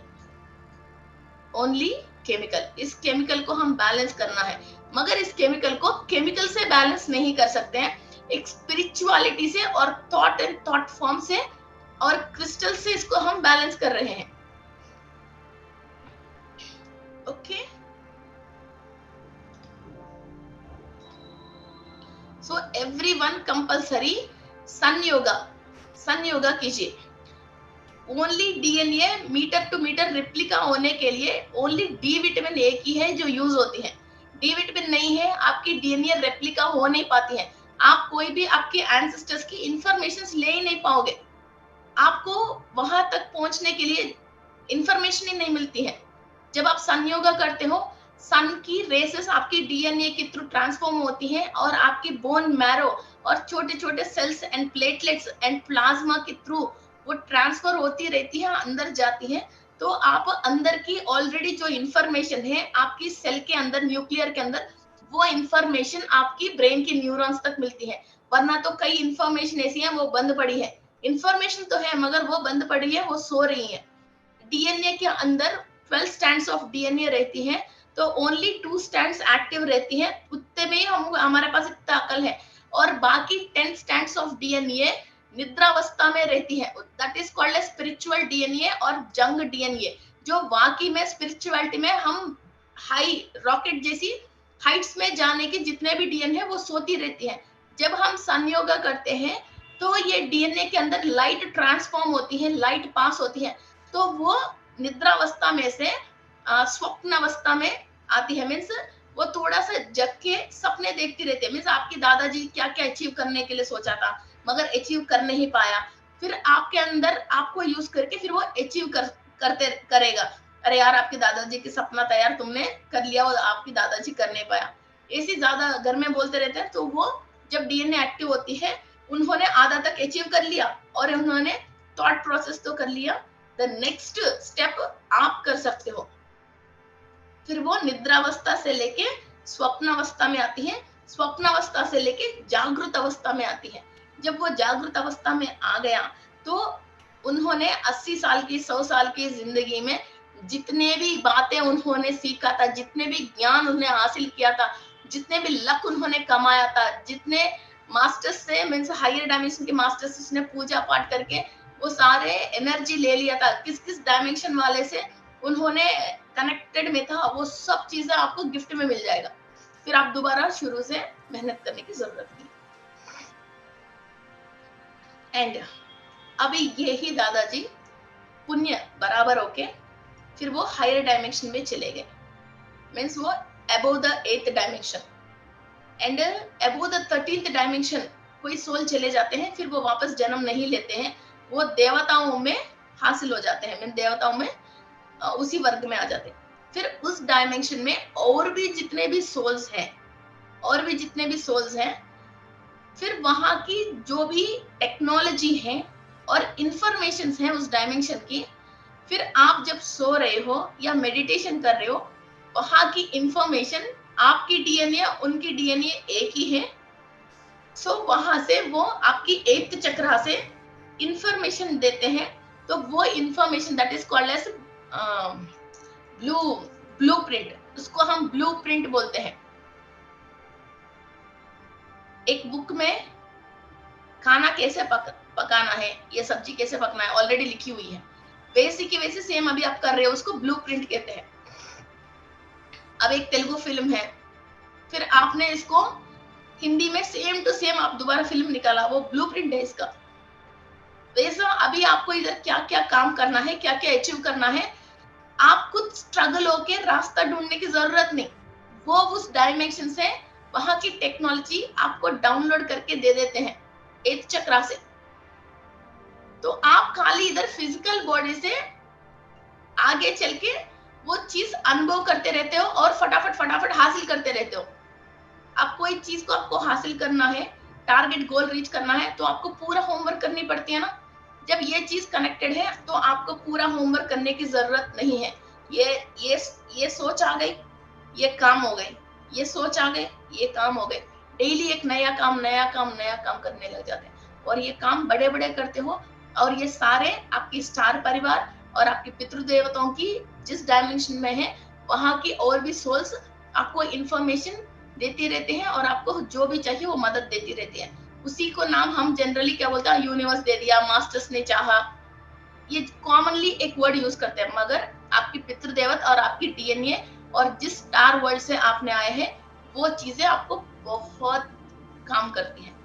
only chemical. इस केमिकल को हम बैलेंस करना है, मगर इस केमिकल को केमिकल से बैलेंस नहीं कर सकते हैं, एक स्पिरिचुअलिटी से और थॉट एंड थॉट फॉर्म से और क्रिस्टल से इसको हम बैलेंस कर रहे हैं। Okay, so everyone compulsory sun yoga कीजिए। Only DNA meter to meter replica होने के लिए ओनली डी विटामिन एक ही है जो यूज होती है। डी विटामिन नहीं है, आपकी डीएनए रेप्लिका हो नहीं पाती है। आप कोई भी आपके एंसेस्टर्स की इंफॉर्मेशन ले ही नहीं पाओगे, आपको वहां तक पहुंचने के लिए इंफॉर्मेशन ही नहीं मिलती है। जब आप सन योगा करते हो, सन की रेसेस आपकी डीएनए के थ्रू ट्रांसफॉर्म होती हैं और आपकी बोन मैरो और छोटे छोटे cells and platelets and plasma के थ्रू वो ट्रांसफर होती रहती है, अंदर जाती है। तो आप अंदर की ऑलरेडी जो इंफॉर्मेशन है आपकी सेल के अंदर, न्यूक्लियर के अंदर, वो इंफॉर्मेशन आपकी ब्रेन के न्यूरॉन्स तक मिलती है। वरना तो कई इंफॉर्मेशन ऐसी है वो बंद पड़ी है, इंफॉर्मेशन तो है मगर वो बंद पड़ी है, वो सो रही है। डीएनए के अंदर 12 स्ट्रैंड्स ऑफ डीएनए रहती है, तो ओनली 2 स्ट्रैंड्स एक्टिव रहती है, उतने में हमारे पास इतना अकल है, और बाकी 10 स्ट्रैंड्स ऑफ डीएनए निद्रावस्था में रहती है। That is called as spiritual DNA और जंग डीएनए, जो वाकई में स्पिरिचुअलिटी में हम हाई रॉकेट जैसी हाइट्स में जाने के जितने भी डीएनए वो सोती रहती है। जब हम सन योगा करते हैं तो ये डीएनए के अंदर लाइट ट्रांसफॉर्म होती है, लाइट पास होती है, तो वो निद्रावस्था में से स्वप्नावस्था में आती है। मीन्स वो थोड़ा सा जग के सपने देखती रहती है। मीन्स आपकी दादाजी क्या क्या अचीव करने के लिए सोचा था मगर अचीव कर नहीं पाया, फिर आपके अंदर आपको यूज करके फिर वो अचीव करेगा। अरे यार, आपके दादाजी की सपना था यार, तुमने कर लिया और आपकी दादाजी कर नहीं पाया, ऐसी ज्यादा घर में बोलते रहते हैं। तो वो जब डीएनए एक्टिव होती है, उन्होंने आधा तक अचीव कर लिया और उन्होंने थॉट प्रोसेस तो कर लिया, द नेक्स्ट स्टेप आप कर सकते हो। फिर वो निद्रावस्था से लेके स्वप्नावस्था में आती है, स्वप्नावस्था से लेके जागृत अवस्था में आती है। जब वो जागृत अवस्था में आ गया तो उन्होंने 80 साल की 100 साल की जिंदगी में जितने भी बातें उन्होंने सीखा था, जितने भी ज्ञान उन्होंने हासिल किया था, जितने भी लक उन्होंने कमाया था, जितने मास्टर्स से मीन्स हायर डायमेंशन के मास्टर्स से उसने पूजा पाठ करके वो सारे एनर्जी ले लिया था, किस किस डायमेंशन वाले से उन्होंने कनेक्टेड में था, वो सब चीजें आपको गिफ्ट में मिल जाएगा। फिर आप दोबारा शुरू से मेहनत करने की जरूरत नहीं। एंड अभी यही दादाजी पुण्य बराबर होके फिर वो हायर डायमेंशन में चले गए, मीन्स वो above the 8th dimension and above the 13th dimension कोई सोल चले जाते हैं, फिर वो वापस जन्म नहीं लेते हैं, वो देवताओं में हासिल हो जाते हैं, मीन देवताओं में उसी वर्ग में आ जाते हैं। फिर उस डायमेंशन में और भी जितने भी सोल्स हैं, फिर वहां की जो भी टेक्नोलॉजी है और इंफॉर्मेशन है उस डायमेंशन की, फिर आप जब सो रहे हो या मेडिटेशन कर रहे हो, वहां की इंफॉर्मेशन आपकी डीएनए उनकी डीएनए एक ही है। सो वहां से वो आपकी 8th चक्रा से इंफॉर्मेशन देते हैं, तो वो information that is called as blueprint, उसको हम ब्लूप्रिंट बोलते हैं। एक बुक में खाना कैसे पकाना है, ये सब्जी कैसे पकना है, ऑलरेडी लिखी हुई है, वैसे की वैसे सेम अभी आप कर रहे हो, उसको ब्लूप्रिंट कहते हैं। अब एक तेलुगु फिल्म है, फिर आपने इसको हिंदी में सेम टू सेम आप दोबारा फिल्म निकाला, वो ब्लूप्रिंट है इसका। वैसा अभी आपको इधर क्या क्या काम करना है, क्या क्या अचीव करना है, आप खुद स्ट्रगल होके रास्ता ढूंढने की जरूरत नहीं, वो उस डायमेंशन से वहां की टेक्नोलॉजी आपको डाउनलोड करके दे देते हैं एक चक्रा से। तो आप खाली इधर फिजिकल बॉडी से आगे चल के वो चीज अनुभव करते रहते हो और फटाफट फटाफट हासिल करते रहते हो। अब कोई चीज को आपको हासिल करना है, टारगेट गोल रीच करना है, तो आपको पूरा होमवर्क करनी पड़ती है ना। जब ये चीज कनेक्टेड है तो आपको पूरा होमवर्क करने की जरूरत नहीं है। ये सोच आ गई, ये काम हो गई, ये सोच आ गई, ये काम हो गए। डेली एक नया काम नया काम नया काम करने लग जाते हैं और ये काम बड़े बड़े करते हो, और ये सारे आपकी स्टार परिवार और आपके पितृदेवताओं की जिस डायमेंशन में है वहां की और भी सोल्स आपको इंफॉर्मेशन देती रहते हैं और आपको जो भी चाहिए वो मदद देती रहती है। उसी को नाम हम जनरली क्या बोलते हैं, यूनिवर्स दे दिया, मास्टर्स ने चाहा, ये कॉमनली एक वर्ड यूज करते हैं। मगर आपकी पितृदेवत और आपकी डीएनए और जिस स्टार वर्ल्ड से आपने आए हैं वो चीजें आपको बहुत काम करती हैं।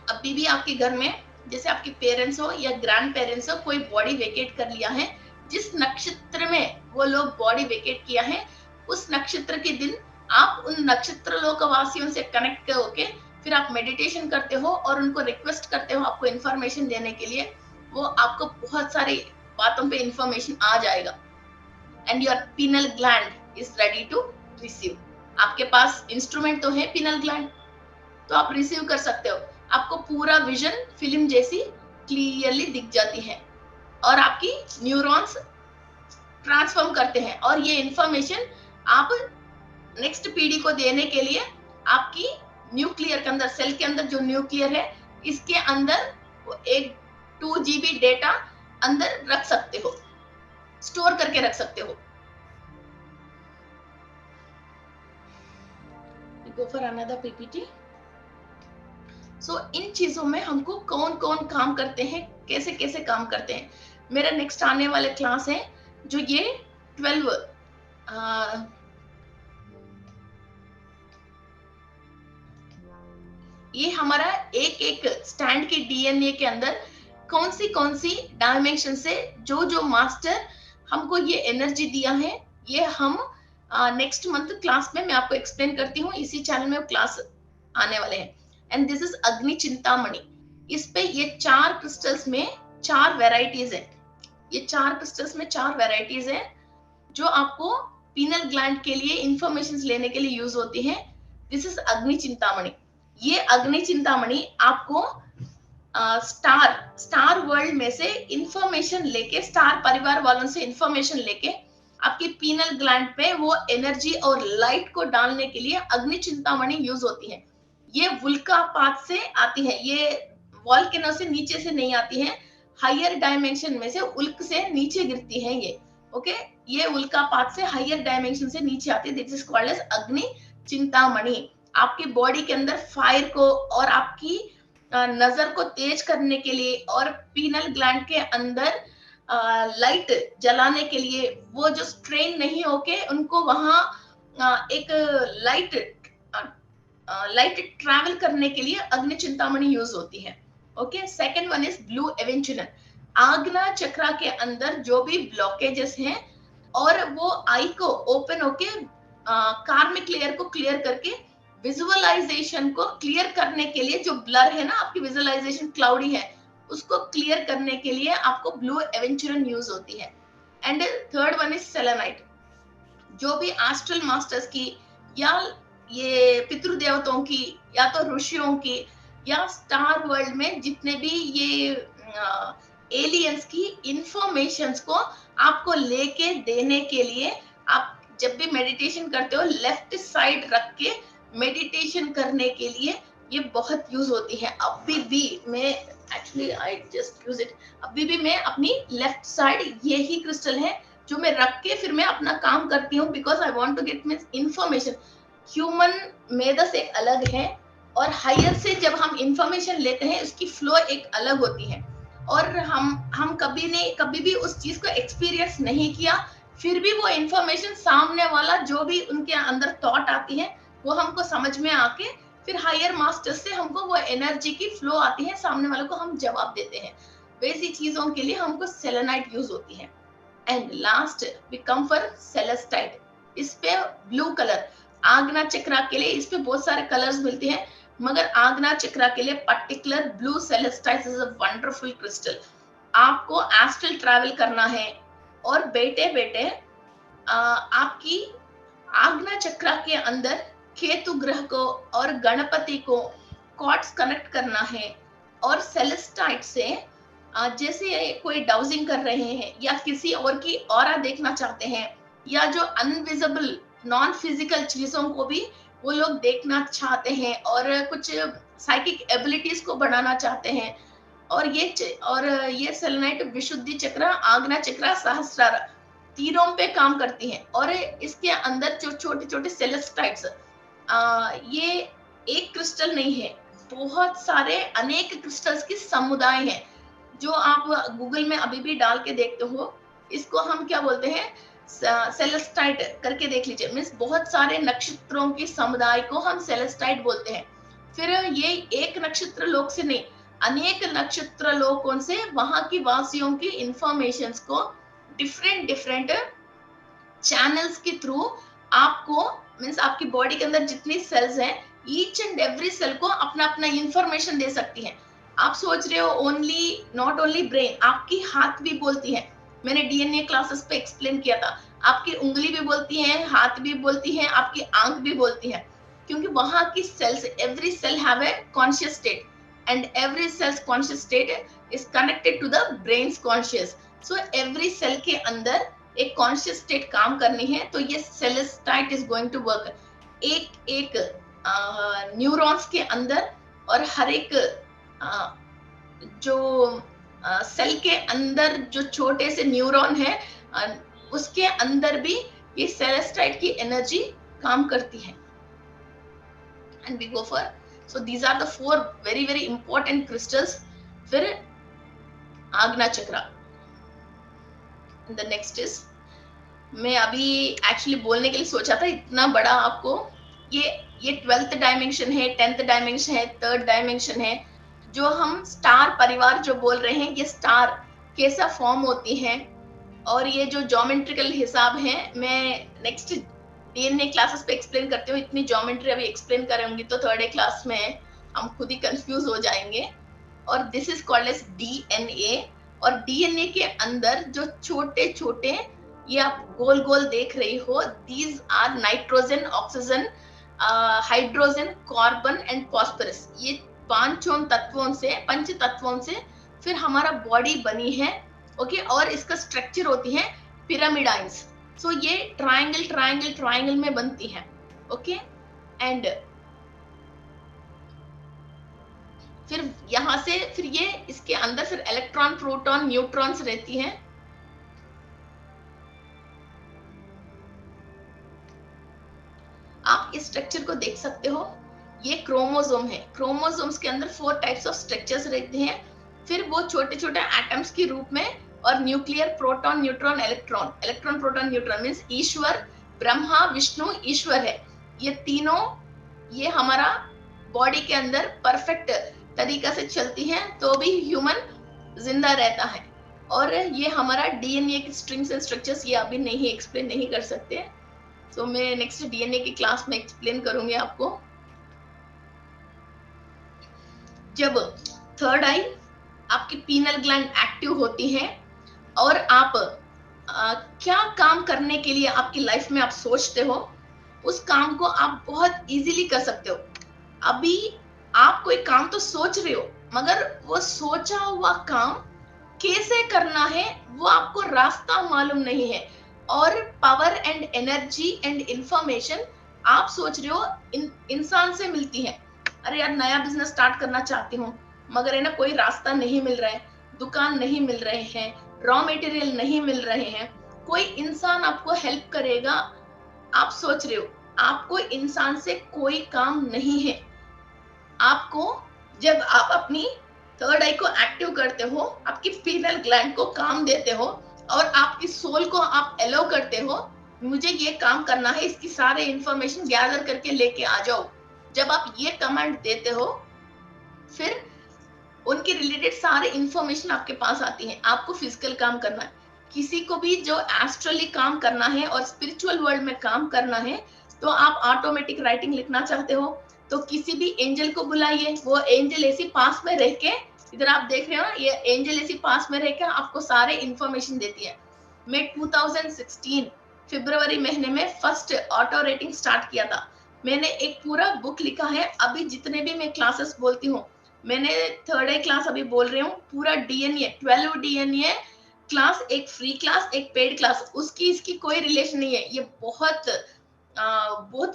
अभी भी आपके घर में जैसे आपके पेरेंट्स हो या ग्रैंड पेरेंट्स हो, कोई बॉडी वेकेट कर लिया है, जिस नक्षत्र में वो लोग बॉडी वेकेट किया है, उस नक्षत्र के दिन आप उन नक्षत्र लोकवासियों से कनेक्ट होके फिर आप मेडिटेशन करते हो और उनको रिक्वेस्ट करते हो आपको इंफॉर्मेशन देने के लिए, वो आपको बहुत सारी बातों पे इंफॉर्मेशन आ जाएगा। And your pineal gland is ready to receive. आपके पास इंस्ट्रूमेंट तो है पिनल ग्लैंड, तो आप रिसीव कर सकते हो। आपको पूरा विजन फिल्म जैसी क्लियरली दिख जाती है और आपकी न्यूरॉन्स ट्रांसफॉर्म करते हैं, और ये इंफॉर्मेशन आप नेक्स्ट पीढ़ी को देने के लिए आपकी न्यूक्लियर के अंदर, सेल के अंदर जो न्यूक्लियर है, इसके अंदर एक 2 GB डेटा अंदर रख सकते हो, स्टोर करके रख सकते हो। Go for another PPT. So, इन चीजों में हमको कौन कौन काम करते हैं, कैसे कैसे काम करते हैं, मेरा नेक्स्ट आने वाले क्लास है जो ये 12 ये हमारा एक एक स्टैंड के डीएनए के अंदर कौन सी डायमेंशन से जो जो मास्टर हमको ये एनर्जी दिया है, ये हम नेक्स्ट मंथ क्लास में मैं आपको एक्सप्लेन करती हूँ। इसी चैनल में क्लास आने वाले हैं। एंड दिस इज अग्नि चिंतामणि। इस पे ये 4 क्रिस्टल्स में 4 वेराइटीज है, ये 4 क्रिस्टल्स में 4 वेराइटीज है जो आपको पीनल ग्लैंड के लिए इंफॉर्मेशन लेने के लिए यूज होती है। दिस इज अग्नि चिंतामणि। ये अग्नि चिंतामणि आपको स्टार वर्ल्ड में से इंफॉर्मेशन लेके, स्टार परिवार वालों से इंफॉर्मेशन लेके आपकी पीनल ग्लैंड पे वो एनर्जी और लाइट को डालने के लिए अग्नि चिंतामणि यूज होती है। ये वुल्कापात से आती है, ये वॉल्केनो से नीचे से नहीं आती है, हायर डायमेंशन में से उल्क से नीचे गिरती है ये। ओके, ये उल्कापात से हायर डायमेंशन से नीचे आती है। दिस इज कॉल्ड एज अग्नि चिंतामणि। आपकी बॉडी के अंदर फायर को और आपकी नजर को तेज करने के लिए और पीनल ग्लैंड के अंदर लाइट जलाने के लिए, वो जो स्ट्रेन नहीं होके उनको वहां एक लाइट ट्रैवल करने के लिए अग्नि चिंतामणि यूज होती है। Okay, second one is blue aventurine. Ajna chakra के अंदर जो भी ब्लॉकेजेस हैं और वो आई को ओपन होके कार्मिक लेयर को क्लियर करके विजुअलाइजेशन को क्लियर करने के लिए, जो ब्लर है ना आपकी विजुअलाइजेशन क्लाउडी है, उसको क्लियर करने के लिए आपको ब्लू एवेंचुरन यूज होती है। And third one is selenite. जो भी एस्ट्रल मास्टर्स की या ये पितृदेवताओं की या तो ऋषियों की या स्टार वर्ल्ड में जितने भी ये एलियंस की इंफॉर्मेशंस को आपको लेके देने के लिए, आप जब भी मेडिटेशन करते हो लेफ्ट साइड रख के मेडिटेशन करने के लिए ये बहुत यूज होती है अभी भी। मैं actually I just use it, अभी भी मैं अपनी लेफ्ट साइड यही क्रिस्टल है जो मैं रख के फिर मैं अपना काम करती हूँ, because I want to get means information. Human मेधस एक अलग है और हायर से जब हम इंफॉर्मेशन लेते हैं उसकी फ्लो एक अलग होती है, और हम कभी भी उस चीज को एक्सपीरियंस नहीं किया, फिर भी वो इंफॉर्मेशन सामने वाला जो भी उनके अंदर थॉट आती है वो हमको समझ में आके फिर हायर मास्टर से हमको वो एनर्जी की फ्लो आती है, सामने वाले को हम जवाब देते हैं। वैसी चीजों के लिए हमको सेलेनाइट यूज होती है। And last we come for celestite. इस पे ब्लू कलर आग्ना चक्रा के लिए इस पे बहुत सारे कलर्स मिलते हैं, मगर आग्ना चक्रा के लिए particular blue celestite is a wonderful crystal. आपको एस्ट्रल ट्रैवल करना है और बैठे बैठे आपकी आग्ना चक्रा के अंदर केतु ग्रह को और गणपति को कॉर्ड्स कनेक्ट करना है, और सेलेस्टाइट से जैसे कोई डाउजिंग कर रहे हैं या किसी और की ऑरा देखना चाहते हैं, या जो अनविजिबल नॉन फिजिकल चीजों को भी वो लोग देखना चाहते हैं, और कुछ साइकिक एबिलिटीज को बढ़ाना चाहते हैं, और ये सेलेनाइट विशुद्धि चक्र, आग्ना चक्र, सहस्रार तीनों पे काम करती है। और इसके अंदर जो छोटे छोटे सेलेस्टाइट्स, ये एक क्रिस्टल नहीं है, बहुत सारे अनेक क्रिस्टल्स की समुदाय है जो आप गूगल में अभी भी डाल के देखते हो। इसको हम क्या बोलते हैं, सेलेस्टाइट करके देख लीजिए, मीन्स बहुत सारे नक्षत्रों की समुदाय को हम सेलेस्टाइट बोलते हैं। फिर ये एक नक्षत्र लोक से नहीं, अनेक नक्षत्र लोकों से वहां की वासियों की इंफॉर्मेशंस को डिफरेंट चैनल्स के थ्रू आपको, मीन्स आपकी बॉडी के अंदर जितनी सेल्स हैं, ईच एंड एवरी सेल को अपना अपना इंफॉर्मेशन दे सकती है। आप सोच रहे हो नॉट ओनली ब्रेन, आपकी हाथ भी बोलती है। मैंने डीएनए क्लासेस पे एक्सप्लेन किया था, आपकी उंगली भी बोलती है, हाथ भी बोलती है, आपकी आंख भी बोलती है, क्योंकि वहां की cells, every cell have a conscious state, and every cell's conscious state is connected to the brain's conscious. So every cell के अंदर एक कॉन्शियस स्टेट काम करनी है, तो ये सेलेस्टाइट इज गोइंग टू वर्क एक एक न्यूरॉन्स के अंदर, और हर एक जो सेल के अंदर जो छोटे से न्यूरॉन है उसके अंदर भी ये सेलेस्टाइट की एनर्जी काम करती है। And we go for, so these are the 4 very very important crystals. फिर Ajna chakra, the next is, मैं अभी एक्चुअली बोलने के लिए सोचा था इतना बड़ा आपको, ये 12th डायमेंशन है, 10th डायमेंशन है, 3rd डायमेंशन है। जो हम स्टार परिवार जो बोल रहे हैं, ये स्टार कैसा फॉर्म होती है, और ये जो ज्योमेट्रिकल हिसाब है, मैं नेक्स्ट डीएनए क्लासेस पे एक्सप्लेन करती हूँ। इतनी ज्योमेट्री अभी एक्सप्लेन करूंगी तो 3rd क्लास में हम खुद ही कंफ्यूज हो जाएंगे। और this is called as DNA, और डीएनए के अंदर जो छोटे छोटे ये आप गोल गोल देख रही हो, these are nitrogen, oxygen, hydrogen, carbon and phosphorus. ये पंच तत्वों से फिर हमारा बॉडी बनी है, ओके। और इसका स्ट्रक्चर होती है पिरामिडाइंस। सो ये ट्रायंगल में बनती है, ओके। एंड फिर यहाँ से फिर ये इसके अंदर फिर इलेक्ट्रॉन, प्रोटॉन, न्यूट्रॉन्स रहती हैं। आप इस स्ट्रक्चर को देख सकते हो, ये क्रोमोसोम है। क्रोमोसोम्स के अंदर 4 टाइप्स ऑफ स्ट्रक्चर्स रहते हैं, फिर वो छोटे छोटे एटम्स के रूप में, और nuclear, proton, neutron, electron, proton, neutron means ईश्वर, ब्रह्मा, विष्णु, ईश्वर है। ये तीनों, ये हमारा बॉडी के अंदर परफेक्ट तरीका से चलती है तो भी ह्यूमन जिंदा रहता है। और ये हमारा डीएनए की स्ट्रिंग्स एंड स्ट्रक्चर्स, ये अभी एक्सप्लेन नहीं कर सकते, तो मैं नेक्स्ट डीएनए की क्लास में एक्सप्लेन करूंगी आपको। जब 3rd आई आपकी पीनल ग्लैंड एक्टिव होती है, और आप क्या काम करने के लिए आपकी लाइफ में आप सोचते हो, उस काम को आप बहुत इजीली कर सकते हो। अभी आप कोई काम तो सोच रहे हो, मगर वो सोचा हुआ काम कैसे करना है वो आपको रास्ता मालूम नहीं है। और power and energy and information आप सोच रहे हो इंसान से मिलती है, अरे यार नया बिजनेस स्टार्ट करना चाहती हूँ, मगर है ना कोई रास्ता नहीं मिल रहा है, दुकान नहीं मिल रहे हैं, रॉ मटेरियल नहीं मिल रहे हैं, कोई इंसान आपको हेल्प करेगा। आप सोच रहे हो आपको इंसान से कोई काम नहीं है। आपको जब आप अपनी थर्ड आई को एक्टिव करते हो, आपकी पीनल ग्लैंड को काम देते हो और आपकी सोल को आप एलो करते हो, मुझे ये काम करना है, इसकी सारे इंफॉर्मेशन गैदर करके लेके आ जाओ। जब आप ये कमांड देते हो, फिर उनके रिलेटेड सारे इंफॉर्मेशन आपके पास आती है। आपको फिजिकल काम करना है, किसी को भी जो एस्ट्रली काम करना है और स्पिरिचुअल वर्ल्ड में काम करना है, तो आप ऑटोमेटिक राइटिंग लिखना चाहते हो तो किसी भी एंजल को बुलाइए। वो एंजल ऐसी पास में रह के, इधर आप देख रहे हो ना, ये एंजल ऐसी पास में रह के आपको सारे इंफॉर्मेशन देती है। मैं 2016 फरवरी महीने में फर्स्ट ऑटो रेटिंग स्टार्ट किया था। मैंने एक पूरा बुक लिखा है। अभी जितने भी मैं क्लासेस बोलती हूँ, मैंने थर्ड आई क्लास अभी बोल रही हूँ, पूरा डीएनए 12 डीएनए क्लास, एक फ्री क्लास, एक पेड क्लास, उसकी इसकी कोई रिलेशन नहीं है। ये बहुत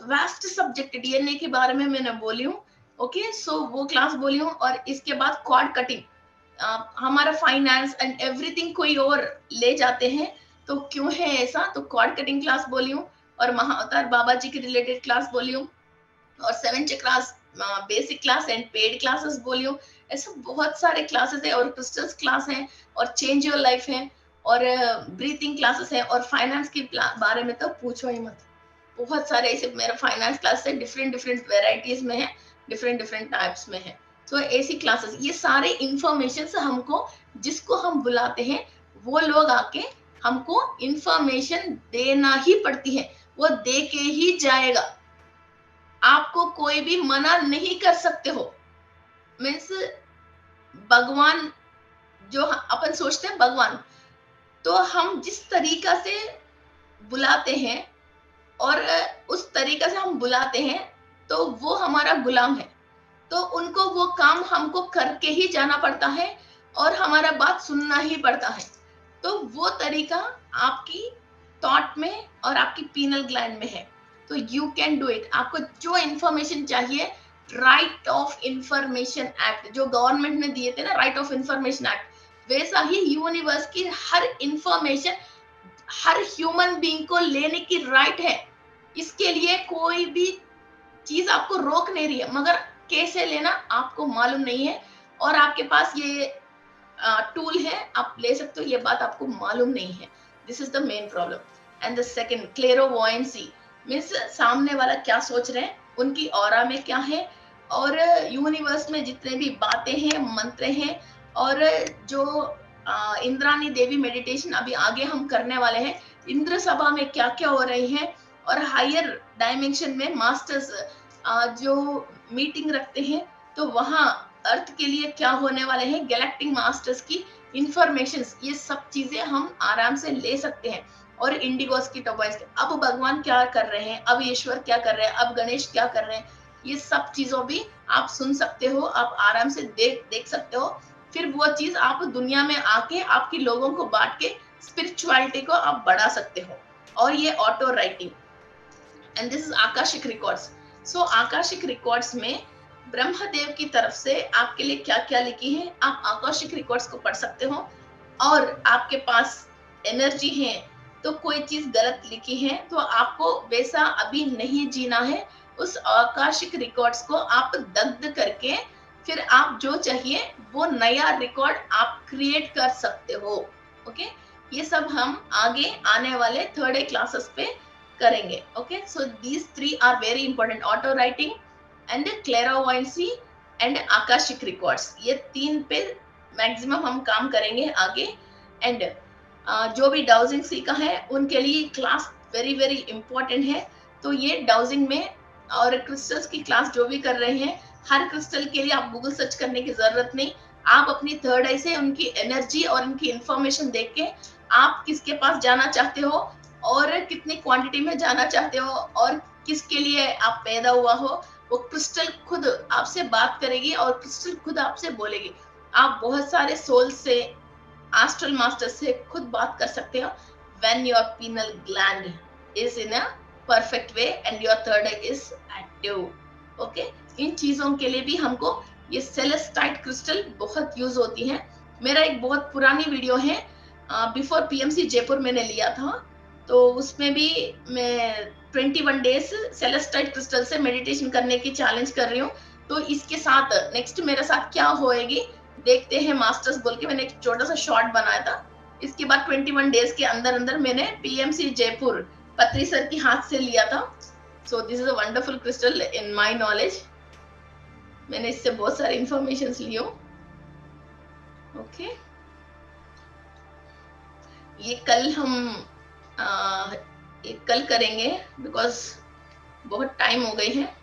वास्ट सब्जेक्ट डीएनए के बारे में मैंने बोली हूँ। ओके, सो वो क्लास बोली हूँ। और इसके बाद कॉर्ड कटिंग, हमारा फाइनेंस एंड एवरीथिंग कोई और ले जाते हैं, तो क्यों है ऐसा, तो कॉर्ड कटिंग क्लास बोली हूँ। और महाअवतार बाबा जी के रिलेटेड क्लास बोली हूँ। और 7 class basic class and paid classes बोली हूँ। ऐसे बहुत सारे क्लासेस है और क्रिस्टल्स क्लास है और चेंज योर लाइफ है और ब्रीथिंग क्लासेस है और फाइनेंस के बारे में तो पूछो ही मत। बहुत सारे ऐसे मेरा फाइनेंस क्लास है, डिफरेंट डिफरेंट वेराइटीज में है, डिफरेंट डिफरेंट टाइप्स में है। तो ऐसी क्लासेस, ये सारे इंफॉर्मेशन हमको, जिसको हम बुलाते हैं वो लोग आके हमको इंफॉर्मेशन देना ही पड़ती है, वो दे के ही जाएगा। आपको कोई भी मना नहीं कर सकते हो। मीन्स भगवान, जो अपन सोचते हैं भगवान, तो हम जिस तरीका से बुलाते हैं और उस तरीका से हम बुलाते हैं, तो वो हमारा गुलाम है। तो उनको वो काम हमको करके ही जाना पड़ता है और हमारा बात सुनना ही पड़ता है। तो वो तरीका आपकी थॉट में और आपकी पीनल ग्लैंड में है, तो यू कैन डू इट। आपको जो इंफॉर्मेशन चाहिए, राइट ऑफ इंफॉर्मेशन एक्ट जो गवर्नमेंट ने दिए थे ना, राइट ऑफ इंफॉर्मेशन एक्ट, वैसा ही यूनिवर्स की हर इंफॉर्मेशन हर ह्यूमन बीइंग को लेने की राइट है। इसके लिए कोई भी चीज आपको रोक नहीं रही है, मगर कैसे लेना आपको मालूम नहीं है। और आपके पास ये टूल है, आप ले सकते हो, ये बात आपको मालूम नहीं है। This is the main problem. And the second, clairvoyancy, means सामने वाला क्या सोच रहे हैं, उनकी ऑरा में क्या है, और यूनिवर्स में जितने भी बातें हैं, मंत्र हैं, और जो इंद्रानी देवी मेडिटेशन अभी आगे हम करने वाले हैं, इंद्र सभा में क्या क्या हो रही है, और हायर डायमेंशन में मास्टर्स जो मीटिंग रखते हैं, तो वहां अर्थ के लिए क्या होने वाले हैं, गैलेक्टिक मास्टर्स की इंफॉर्मेशन, ये सब चीजें हम आराम से ले सकते हैं। और इंडिगोस की टॉबॉइस, अब भगवान क्या कर रहे हैं, अब ईश्वर क्या कर रहे हैं, अब गणेश क्या कर रहे हैं, ये सब चीजों भी आप सुन सकते हो, आप आराम से देख सकते हो। फिर वो चीज आप दुनिया में आके आपकी लोगों को बांट के स्पिरिचुअलिटी को आप बढ़ा सकते हो। और ये auto writing, and this is Akashic records. So Akashic records में ब्रह्मदेव की तरफ से आपके लिए क्या क्या लिखी है, आप आकाशिक रिकॉर्ड्स को पढ़ सकते हो। और आपके पास एनर्जी है, तो कोई चीज गलत लिखी है तो आपको वैसा अभी नहीं जीना है। उस आकाशिक रिकॉर्ड्स को आप दग्ध करके फिर आप जो चाहिए वो नया रिकॉर्ड आप क्रिएट कर सकते हो। ओके, ये सब हम आगे आने वाले थर्ड क्लासेस पे करेंगे। Okay, so these 3 are very important, auto writing and clairvoyancy and Akashic records. ये 3 पे मैक्सिमम हम काम करेंगे आगे। एंड जो भी डाउजिंग सीखा है उनके लिए क्लास वेरी वेरी इंपॉर्टेंट है। तो ये डाउजिंग में और क्रिस्टल्स की क्लास जो भी कर रहे हैं, हर क्रिस्टल के लिए आप गूगल सर्च करने की जरूरत नहीं, आप अपनी थर्ड आई से उनकी एनर्जी और उनकी इंफॉर्मेशन देख के आप किसके पास जाना चाहते हो और कितनी क्वांटिटी में जाना चाहते हो और किसके लिए आप पैदा हुआ हो, वो क्रिस्टल खुद आपसे बात करेगी और क्रिस्टल खुद आपसे बोलेगी। आप बहुत सारे सोल से, एस्ट्रल मास्टर से खुद बात कर सकते हो when your pineal gland is in a perfect way and your third eye is active. Okay, इन चीजों के लिए भी हमको ये सेलेस्टाइट क्रिस्टल बहुत यूज होती है। मेरा एक बहुत पुरानी वीडियो है, बिफोर पीएमसी जयपुर मैंने लिया था, तो उसमें भी मैं 21 डेज सेलेस्टाइट क्रिस्टल से मेडिटेशन करने की चैलेंज कर रही हूँ। तो इसके साथ नेक्स्ट मेरे साथ क्या होएगी देखते हैं मास्टर्स बोल के मैंने एक छोटा सा शॉर्ट बनाया था। इसके बाद 21 डेज के अंदर अंदर मैंने पीएमसी जयपुर पत्री सर की हाथ से लिया था। So this is a wonderful crystal in my knowledge. मैंने इससे बहुत सारे इंफॉर्मेशन ली हो। ओके, ये कल हम ये कल करेंगे बिकॉज बहुत टाइम हो गई है।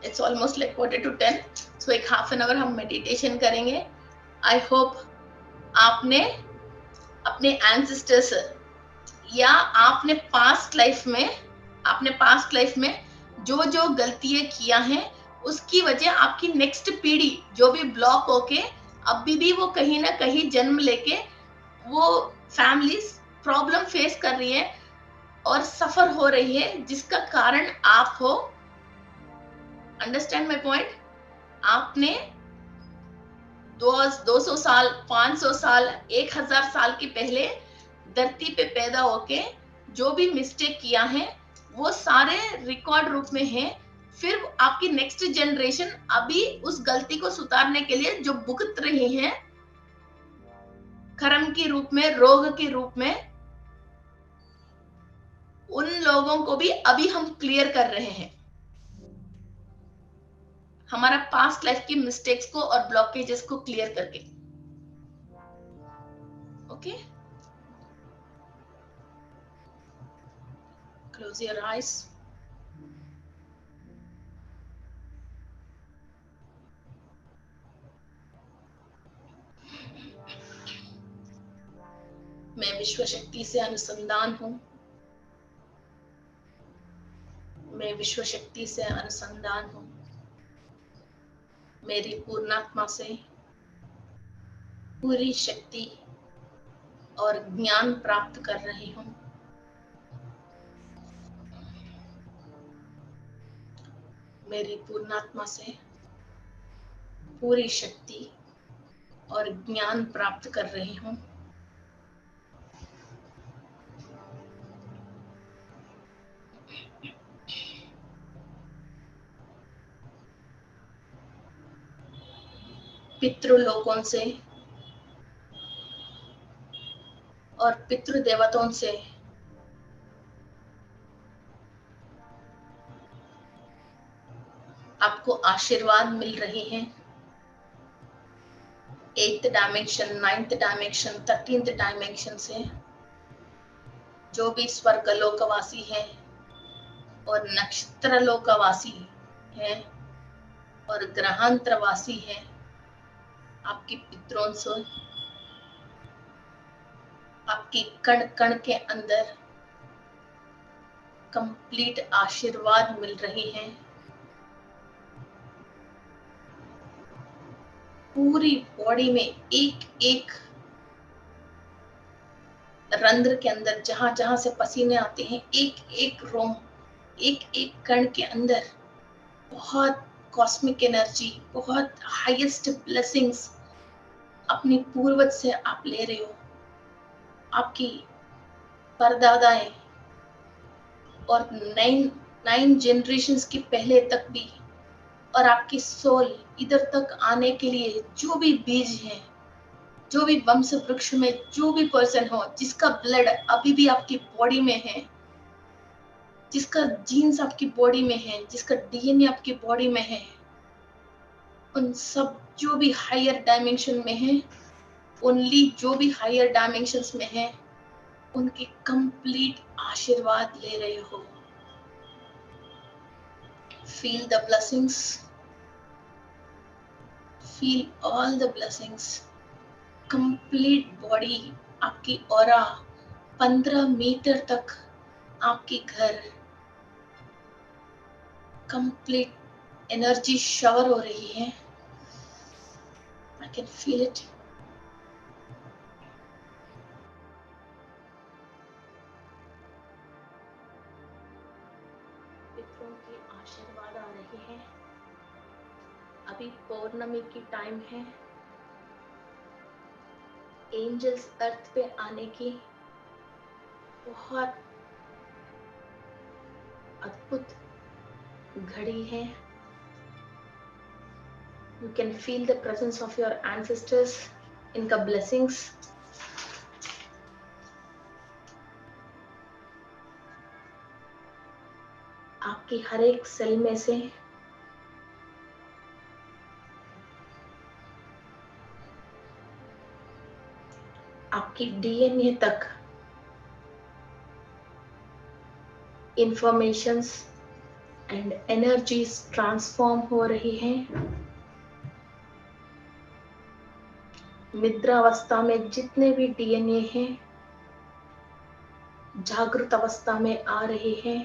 इट्स ऑलमोस्ट लाइक 9:45, सो एक हाफ एन आवर हम मेडिटेशन करेंगे। आई होप आपने अपने एंसेस्टर्स या आपने पास्ट लाइफ में जो जो गलतियां किया हैं उसकी वजह आपकी नेक्स्ट पीढ़ी जो भी ब्लॉक होके अभी भी वो कहीं ना कहीं जन्म लेके वो फैमिलीज प्रॉब्लम फेस कर रही है और सफर हो रही है, जिसका कारण आप हो। Understand my point? आपने 200 साल, 500 साल, 1000 साल के पहले धरती पे पैदा होके जो भी मिस्टेक किया है वो सारे रिकॉर्ड रूप में है। फिर आपकी नेक्स्ट जनरेशन अभी उस गलती को सुधारने के लिए जो भुगत रहे हैं कर्म के रूप में, रोग के रूप में, उन लोगों को भी अभी हम क्लियर कर रहे हैं हमारा पास्ट लाइफ की मिस्टेक्स को और ब्लॉकेजेस को क्लियर करके। Okay, close your eyes. मैं विश्व शक्ति से अनुसंधान हूं। मैं विश्व शक्ति से अनुसंधान हूं। मेरी पूर्णात्मा से पूरी शक्ति और ज्ञान प्राप्त कर रही हूं। मेरी पूर्णात्मा से पूरी शक्ति और ज्ञान प्राप्त कर रही हूं। पितृलोकों से और पितृदेवताओं से आपको आशीर्वाद मिल रहे हैं। 8th dimension, 9th dimension, 13th dimension से जो भी स्वर्ग लोकवासी है और नक्षत्र लोकवासी है और ग्रहांतरवासी है, आपकी पितरों से आपकी कण कण के अंदर कंप्लीट आशीर्वाद मिल रही है। पूरी बॉडी में एक एक रंध्र के अंदर जहां जहां से पसीने आते हैं, एक एक रोम, एक एक कण के अंदर बहुत कॉस्मिक एनर्जी, बहुत हाईएस्ट ब्लेसिंग्स अपनी पूर्वज से आप ले रहे हो। आपकी परदादाएं और 9 जनरेशंस के पहले तक भी, और आपकी सोल इधर तक आने के लिए जो भी बीज हैं, जो भी वंश वृक्ष में जो भी पर्सन हो जिसका ब्लड अभी भी आपकी बॉडी में है, जिसका जीन्स आपकी बॉडी में है, जिसका डीएनए आपकी बॉडी में है, उन सब जो भी हायर डायमेंशन में है, ओनली जो भी हायर डायमेंशंस में है, उनके कंप्लीट आशीर्वाद ले रहे हो। Feel the blessings, feel all the blessings. Complete body, आपकी ऑरा 15 मीटर तक आपके घर कंप्लीट एनर्जी शावर हो रही है। I can feel it. लोगों के आशीर्वाद आ रहे हैं। अभी पौर्णमी की टाइम है। एंजल्स अर्थ पे आने की बहुत अद्भुत घड़ी है। You can feel the presence of your ancestors, इनका blessings आपकी हर एक सेल में से आपकी डीएनए तक इंफॉर्मेशंस एंड एनर्जीज ट्रांसफॉर्म हो रही हैं। निद्रा अवस्था में जितने भी डीएनए हैं जागृत अवस्था में आ रहे हैं।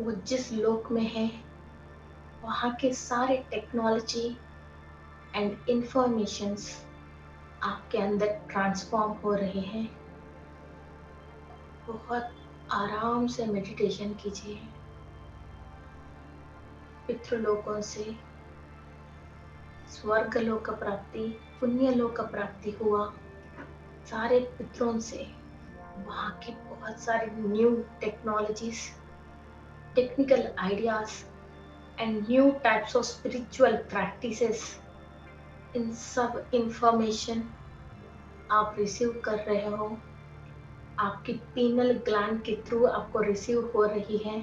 वो जिस लोक में है वहाँ के सारे टेक्नोलॉजी एंड इंफॉर्मेशंस आपके अंदर ट्रांसफॉर्म हो रहे हैं। बहुत आराम से मेडिटेशन कीजिए। पितृलोकों से स्वर्ग लोक प्राप्ति, पुण्य लोक प्राप्ति हुआ। सारे पितरों से वहाँ की बहुत सारी new technologies, technical ideas and new types of spiritual practices, इन सब इंफॉर्मेशन आप रिसीव कर रहे हो। आपकी पीनल ग्लैंड के थ्रू आपको रिसीव हो रही है।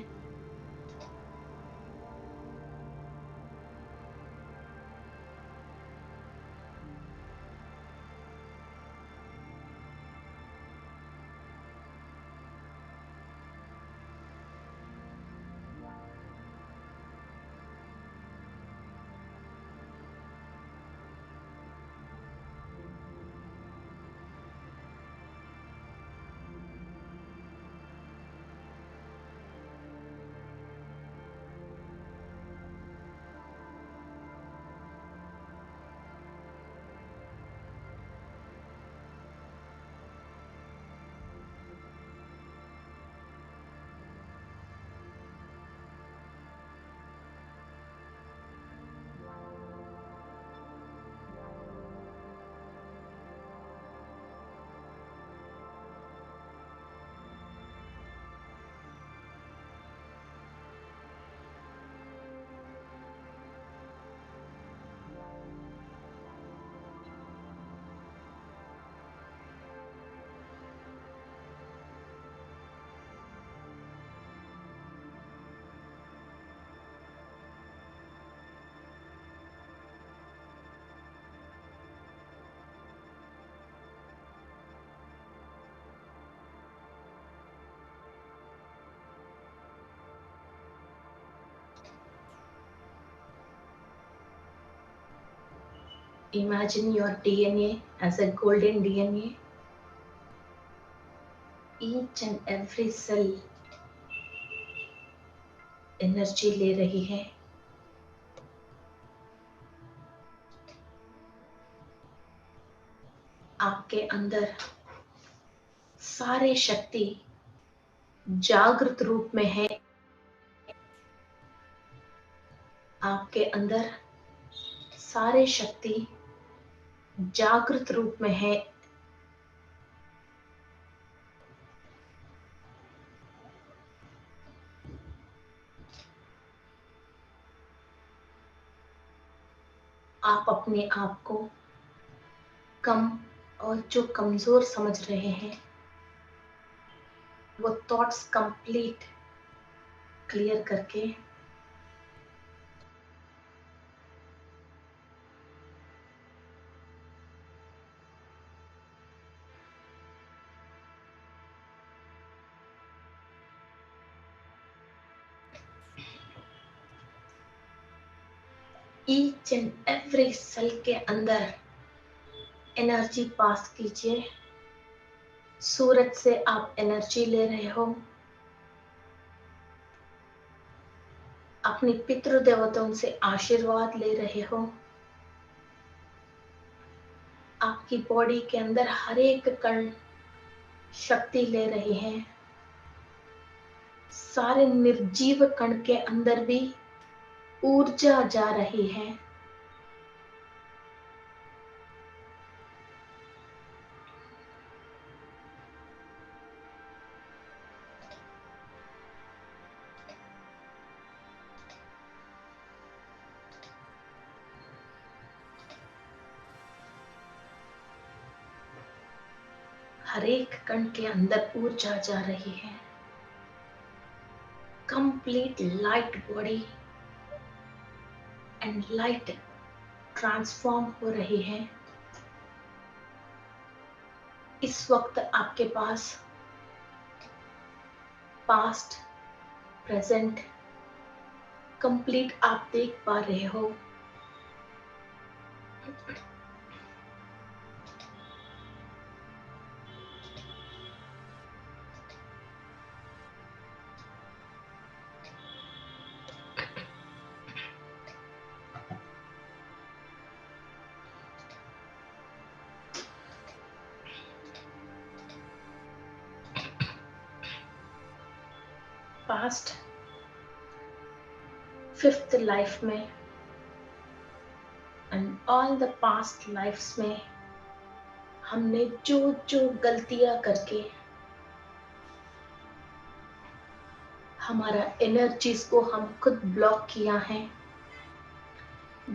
Imagine your DNA as a golden DNA. Each and every cell energy ले रही है। आपके अंदर सारे शक्ति जागृत रूप में है। आपके अंदर सारे शक्ति जागृत रूप में है। अपने आप को कम और जो कमजोर समझ रहे हैं वो थॉट्स कंप्लीट क्लियर करके ईच एंड एवरी सेल के अंदर एनर्जी पास कीजिए। सूरज से आप एनर्जी ले रहे हो, अपनी पितृ देवताओं से आशीर्वाद ले रहे हो, आपकी बॉडी के अंदर हर एक कण शक्ति ले रहे हैं। सारे निर्जीव कण के अंदर भी ऊर्जा जा रही है। हर एक कण के अंदर ऊर्जा जा रही है। Complete light body and light transform हो रही है। इस वक्त आपके पास पास्ट, प्रेजेंट कंप्लीट आप देख पा रहे हो। पास्ट 5th लाइफ में and all the past lifes में हमने जो जो गलतियां करके हमारा एनर्जीज को हम खुद ब्लॉक किया है,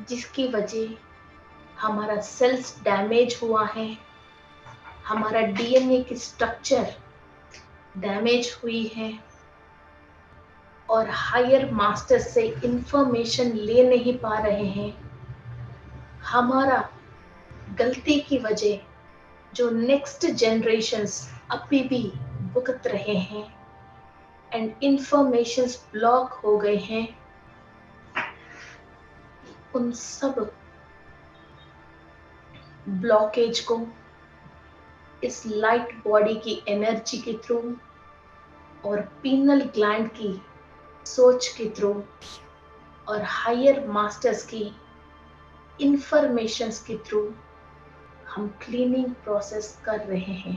जिसकी वजह हमारा सेल्स डैमेज हुआ है, हमारा डीएनए की स्ट्रक्चर डैमेज हुई है और हायर मास्टर से इंफॉर्मेशन ले नहीं पा रहे हैं। हमारा गलती की वजह जो नेक्स्ट जनरेशन्स अभी भी भुगत रहे हैं एंड इंफॉर्मेशंस ब्लॉक हो गए हैं, उन सब ब्लॉकेज को इस लाइट बॉडी की एनर्जी के थ्रू और पीनल ग्लैंड की सोच के थ्रू और हायर मास्टर्स की इंफॉर्मेशंस के थ्रू हम क्लीनिंग प्रोसेस कर रहे हैं।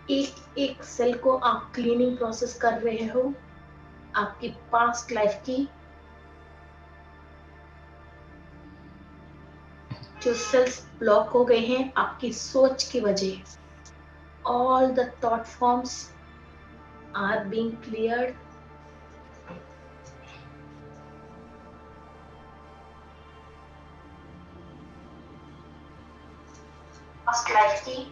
एक एक सेल को आप क्लीनिंग प्रोसेस कर रहे हो। आपकी पास्ट लाइफ की जो सेल्स ब्लॉक हो गए हैं आपकी सोच की वजह, all the thought forms are being cleared. Past life की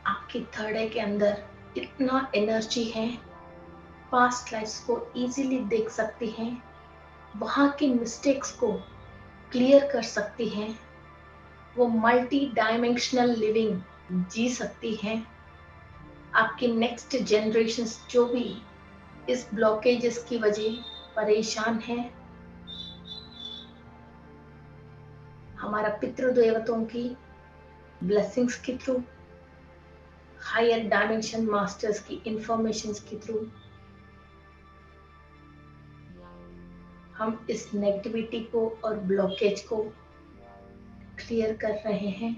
आपकी थर्ड आई के अंदर इतना एनर्जी है, पास्ट लाइफ्स को इजीली देख सकती हैं, वहाँ की मिस्टेक्स को क्लियर कर सकती हैं, वो मल्टी डायमेंशनल लिविंग जी सकती हैं। आपकी नेक्स्ट जनरेशन्स जो भी इस ब्लॉकेजेस की वजह परेशान है, हमारा पितृदेवताओं की ब्लेसिंग्स के थ्रू, हायर डायमेंशन मास्टर्स की इंफॉर्मेशन के थ्रू हम इस नेगेटिविटी को और ब्लॉकेज को क्लियर कर रहे हैं।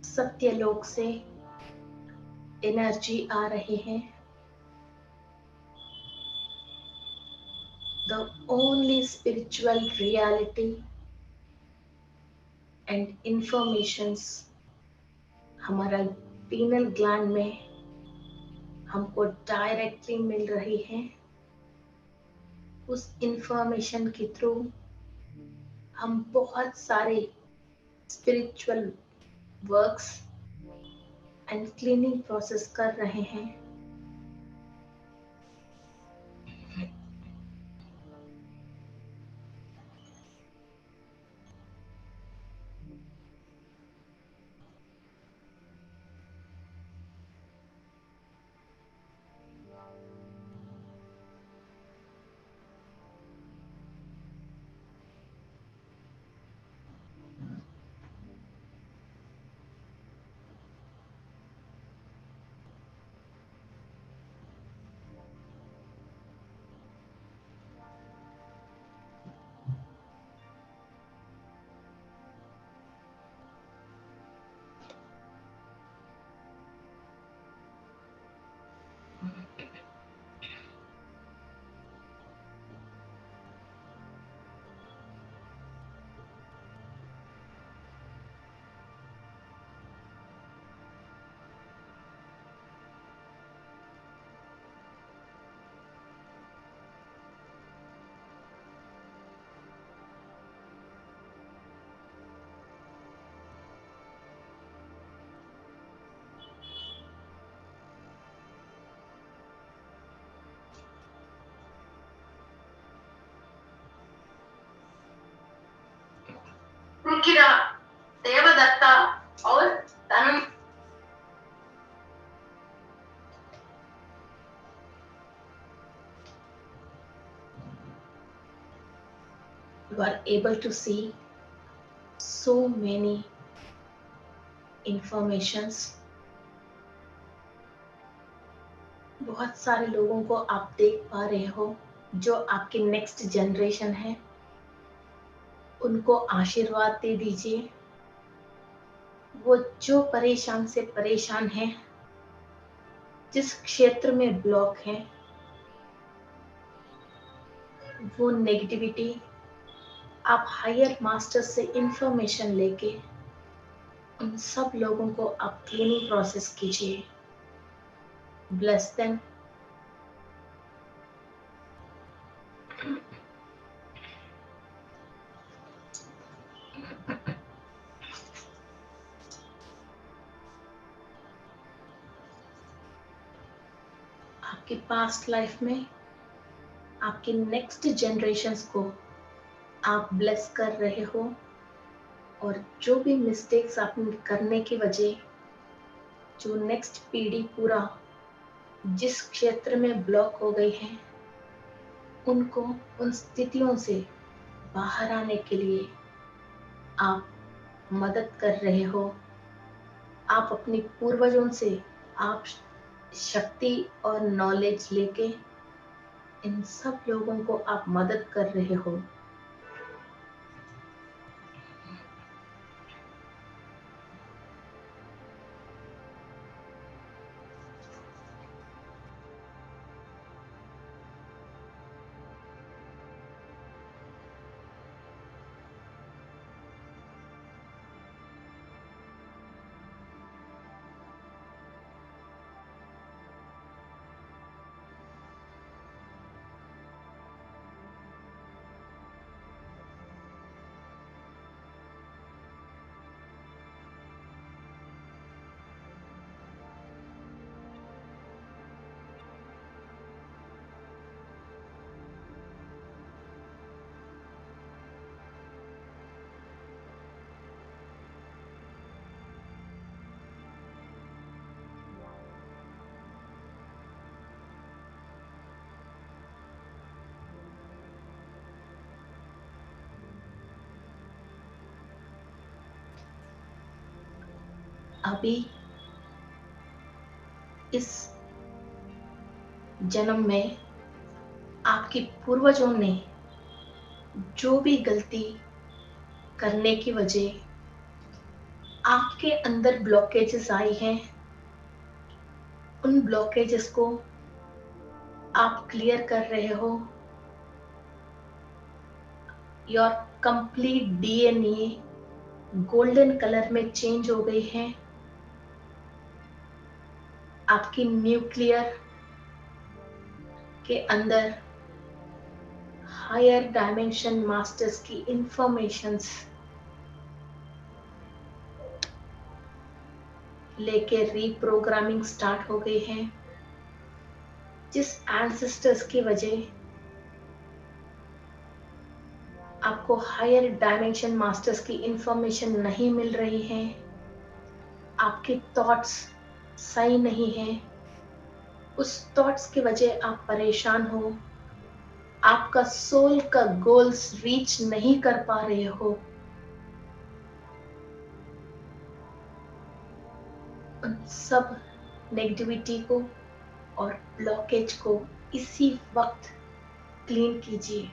सत्यलोक से एनर्जी आ रही है। The only spiritual reality and informations हमारा पीनल ग्लैंड में हमको डायरेक्टली मिल रही है। उस इंफॉर्मेशन के थ्रू हम बहुत सारे spiritual works and cleaning process कर रहे हैं। रुकिरा, देवदत्ता और tanam you are able to see so many informations। बहुत सारे लोगों को आप देख पा रहे हो जो आपकी नेक्स्ट जनरेशन है। उनको आशीर्वाद दे दीजिए। वो जो परेशान से परेशान है, जिस क्षेत्र में ब्लॉक है, वो नेगेटिविटी आप हायर मास्टर से इंफॉर्मेशन लेके उन सब लोगों को आप क्लीनिंग प्रोसेस कीजिए। Bless them. आपकी पास्ट लाइफ में आपकी नेक्स्ट जनरेशन्स को आप ब्लेस कर रहे हो, और जो भी मिस्टेक्स आपने करने की वजह जो नेक्स्ट पीढ़ी पूरा जिस क्षेत्र में ब्लॉक हो गई है, उनको उन स्थितियों से बाहर आने के लिए आप मदद कर रहे हो। आप अपनी पूर्वजों से आप शक्ति और नॉलेज लेके इन सब लोगों को आप मदद कर रहे हो। अभी इस जन्म में आपके पूर्वजों ने जो भी गलती करने की वजह आपके अंदर ब्लॉकेजेस आई हैं, उन ब्लॉकेजेस को आप क्लियर कर रहे हो। Your complete DNA golden colour में चेंज हो गई है। आपकी न्यूक्लियर के अंदर हायर डायमेंशन मास्टर्स की इंफॉर्मेशंस लेके रीप्रोग्रामिंग स्टार्ट हो गई है। जिस एंसेस्टर्स की वजह आपको हायर डायमेंशन मास्टर्स की इंफॉर्मेशन नहीं मिल रही है, आपके थॉट्स सही नहीं है, उस थॉट्स की वजह आप परेशान हो, आपका सोल का गोल्स रीच नहीं कर पा रहे हो, उन सब नेगेटिविटी को और ब्लॉकेज को इसी वक्त क्लीन कीजिए।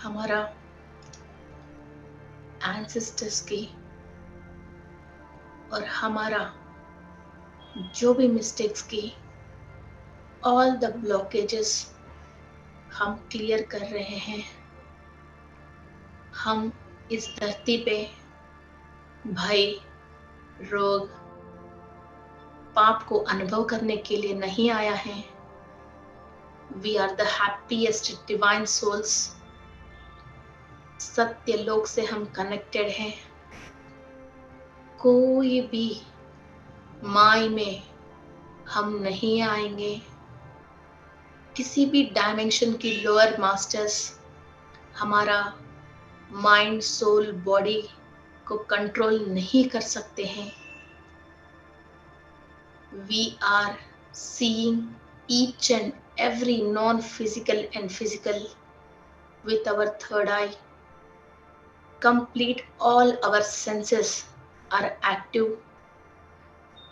हमारा एंसेस्टर्स की और हमारा जो भी मिस्टेक्स की ऑल द ब्लॉकेजेस हम क्लियर कर रहे हैं। हम इस धरती पे भय, रोग, पाप को अनुभव करने के लिए नहीं आया है। We are the happiest divine souls. Satya Lok से हम कनेक्टेड हैं। कोई भी माय में हम नहीं आएंगे। किसी भी डायमेंशन की लोअर मास्टर्स हमारा माइंड, सोल, बॉडी को कंट्रोल नहीं कर सकते हैं। We are seeing each and every non-physical and physical with our third eye. Complete all our senses are active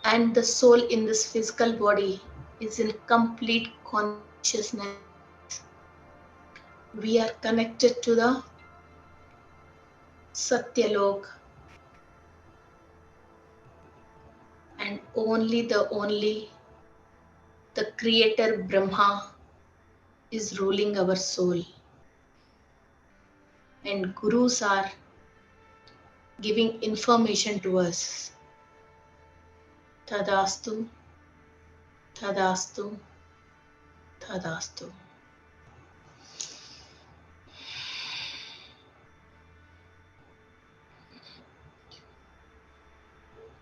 and the soul in this physical body is in complete consciousness. We are connected to the Satyalok and only the creator Brahma is ruling our soul, and gurus are giving information to us. Tadastu, Tadastu, Tadastu.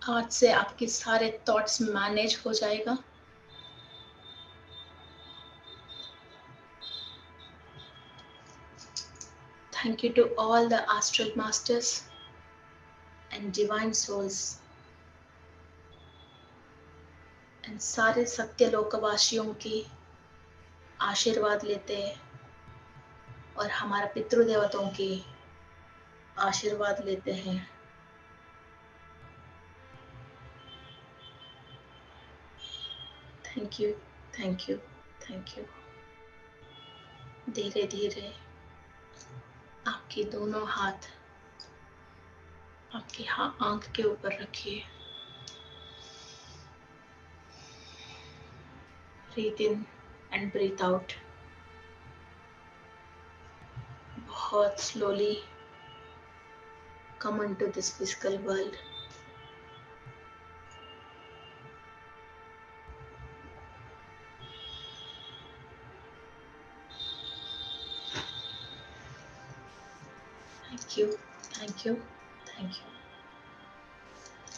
आज से आपके सारे thoughts manage हो जाएगा। Thank you to all the astral masters and divine souls and सारे सत्यलोकवासियों की आशीर्वाद लेते हैं और हमारे पितृदेवताओं की आशीर्वाद लेते हैं। Thank you, thank you, thank you. धीरे धीरे आपके दोनों हाथ आपकी आंख के ऊपर रखिए। Breathe in and breathe out. बहुत slowly come into this physical world. Thank you, thank you, thank you.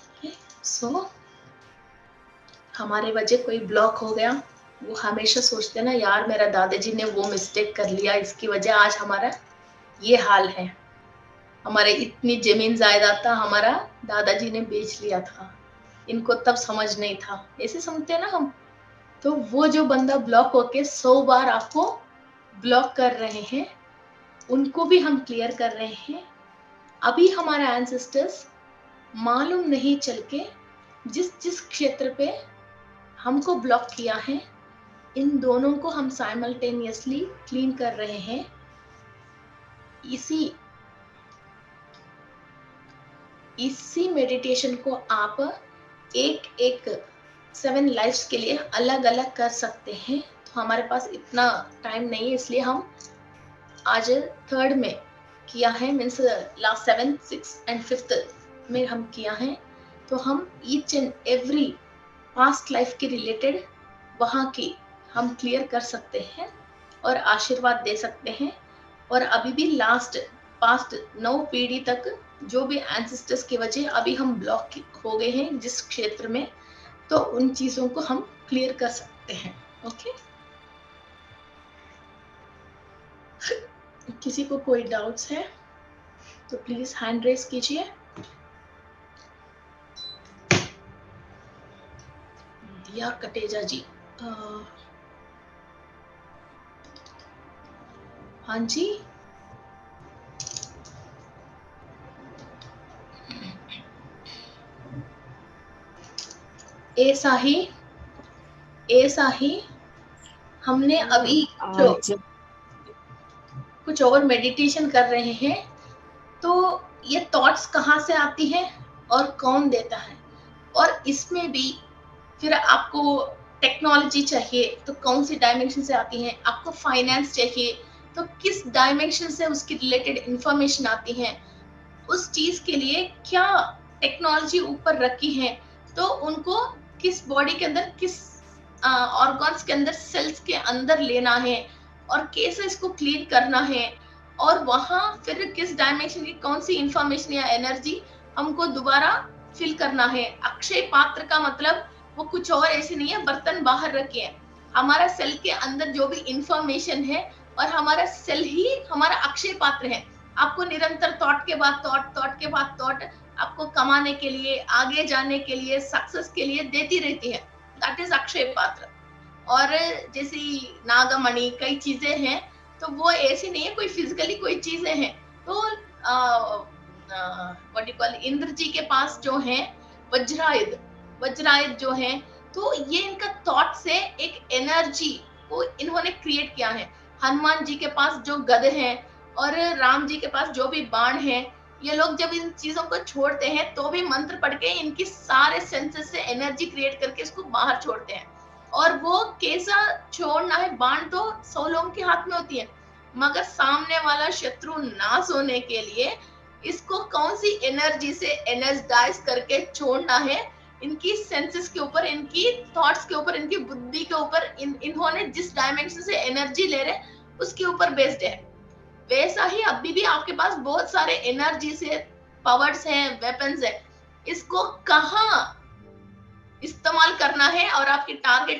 Okay, so हमारे वजह कोई ब्लॉक हो गया, वो हमेशा सोचते ना यार मेरा दादाजी ने वो मिस्टेक कर लिया, इसकी वजह आज हमारा ये हाल है। हमारे इतनी जमीन जायदाद था, हमारा दादाजी ने बेच लिया था, इनको तब समझ नहीं था, ऐसे समझते हैं ना हम। तो वो जो बंदा ब्लॉक होके 100 बार आपको ब्लॉक कर रहे हैं, उनको भी हम क्लियर कर रहे हैं। अभी हमारा एंसेस्टर्स मालूम नहीं चल के जिस जिस क्षेत्र पे हमको ब्लॉक किया है, इन दोनों को हम साइमल्टेनियसली क्लीन कर रहे हैं। इसी मेडिटेशन को आप एक एक 7 लाइफ्स के लिए अलग अलग कर सकते हैं। तो हमारे पास इतना टाइम नहीं है, इसलिए हम आज 3rd में किया है, मीन्स लास्ट 7, 6 एंड 5th में हम किया है। तो हम each and every past life के रिलेटेड वहाँ की हम क्लियर कर सकते हैं और आशीर्वाद दे सकते हैं। और अभी भी पास्ट 9 पीढ़ी तक जो भी एंसेस्टर्स की वजह अभी हम ब्लॉक हो गए हैं जिस क्षेत्र में, तो उन चीजों को हम क्लियर कर सकते हैं। ओके, किसी को कोई डाउट्स है तो प्लीज हैंड रेज कीजिए। दिया कटेजा जी, हाँ जी, ऐसा ही हमने अभी कुछ और मेडिटेशन कर रहे हैं। तो ये थॉट्स कहाँ से आती हैं और कौन देता है, और इसमें भी फिर आपको टेक्नोलॉजी चाहिए तो कौन सी डायमेंशन से आती है, आपको फाइनेंस चाहिए तो किस डायमेंशन से उसकी रिलेटेड इंफॉर्मेशन आती है, उस चीज के लिए क्या टेक्नोलॉजी ऊपर रखी है, तो उनको किस बॉडी के अंदर, किस ऑर्गन्स के अंदर, सेल्स के अंदर लेना है और कैसे इसको क्लीन करना है, और वहां फिर किस डायमेंशन की कौन सी इंफॉर्मेशन या एनर्जी हमको दोबारा फिल करना है। अक्षय पात्र का मतलब वो कुछ और ऐसे नहीं है बर्तन बाहर रखे हैं, हमारा सेल के अंदर जो भी इंफॉर्मेशन है, और हमारा सेल ही हमारा अक्षय पात्र है। आपको निरंतर थॉट के बाद थॉट आपको कमाने के लिए, आगे जाने के लिए, सक्सेस के लिए देती रहती है। दैट इज अक्षय पात्र। और जैसे नागमणि कई चीजें हैं, तो वो ऐसी नहीं है कोई फिजिकली कोई चीजें हैं। तो व्हाट यू कॉल, इंद्र जी के पास जो है वज्रायुध जो है, तो ये इनका थॉट से एक एनर्जी को इन्होंने क्रिएट किया है। हनुमान जी के पास जो गद है और राम जी के पास जो भी बाण है, ये लोग जब इन चीजों को छोड़ते हैं तो भी मंत्र पढ़ के इनकी सारे सेंसेस से एनर्जी क्रिएट करके इसको बाहर छोड़ते हैं। और वो कैसा छोड़ना है, बाण तो 100 लोगों के हाथ में होती है, मगर सामने वाला शत्रु नाश होने के लिए इसको कौन सी एनर्जी से एनर्जाइज करके छोड़ना है, इनकी सेंसेस के ऊपर, इनकी थॉट्स के ऊपर, इनकी बुद्धि के ऊपर, इन्होंने जिस डायमेंशन से एनर्जी ले रहे उसके ऊपर बेस्ड है। वैसा ही अभी भी आपके पास बहुत सारे एनर्जी से पावर्स हैं, वेपन्स है, इसको कहाँ इस्तेमाल करना है और आपकी टारगेट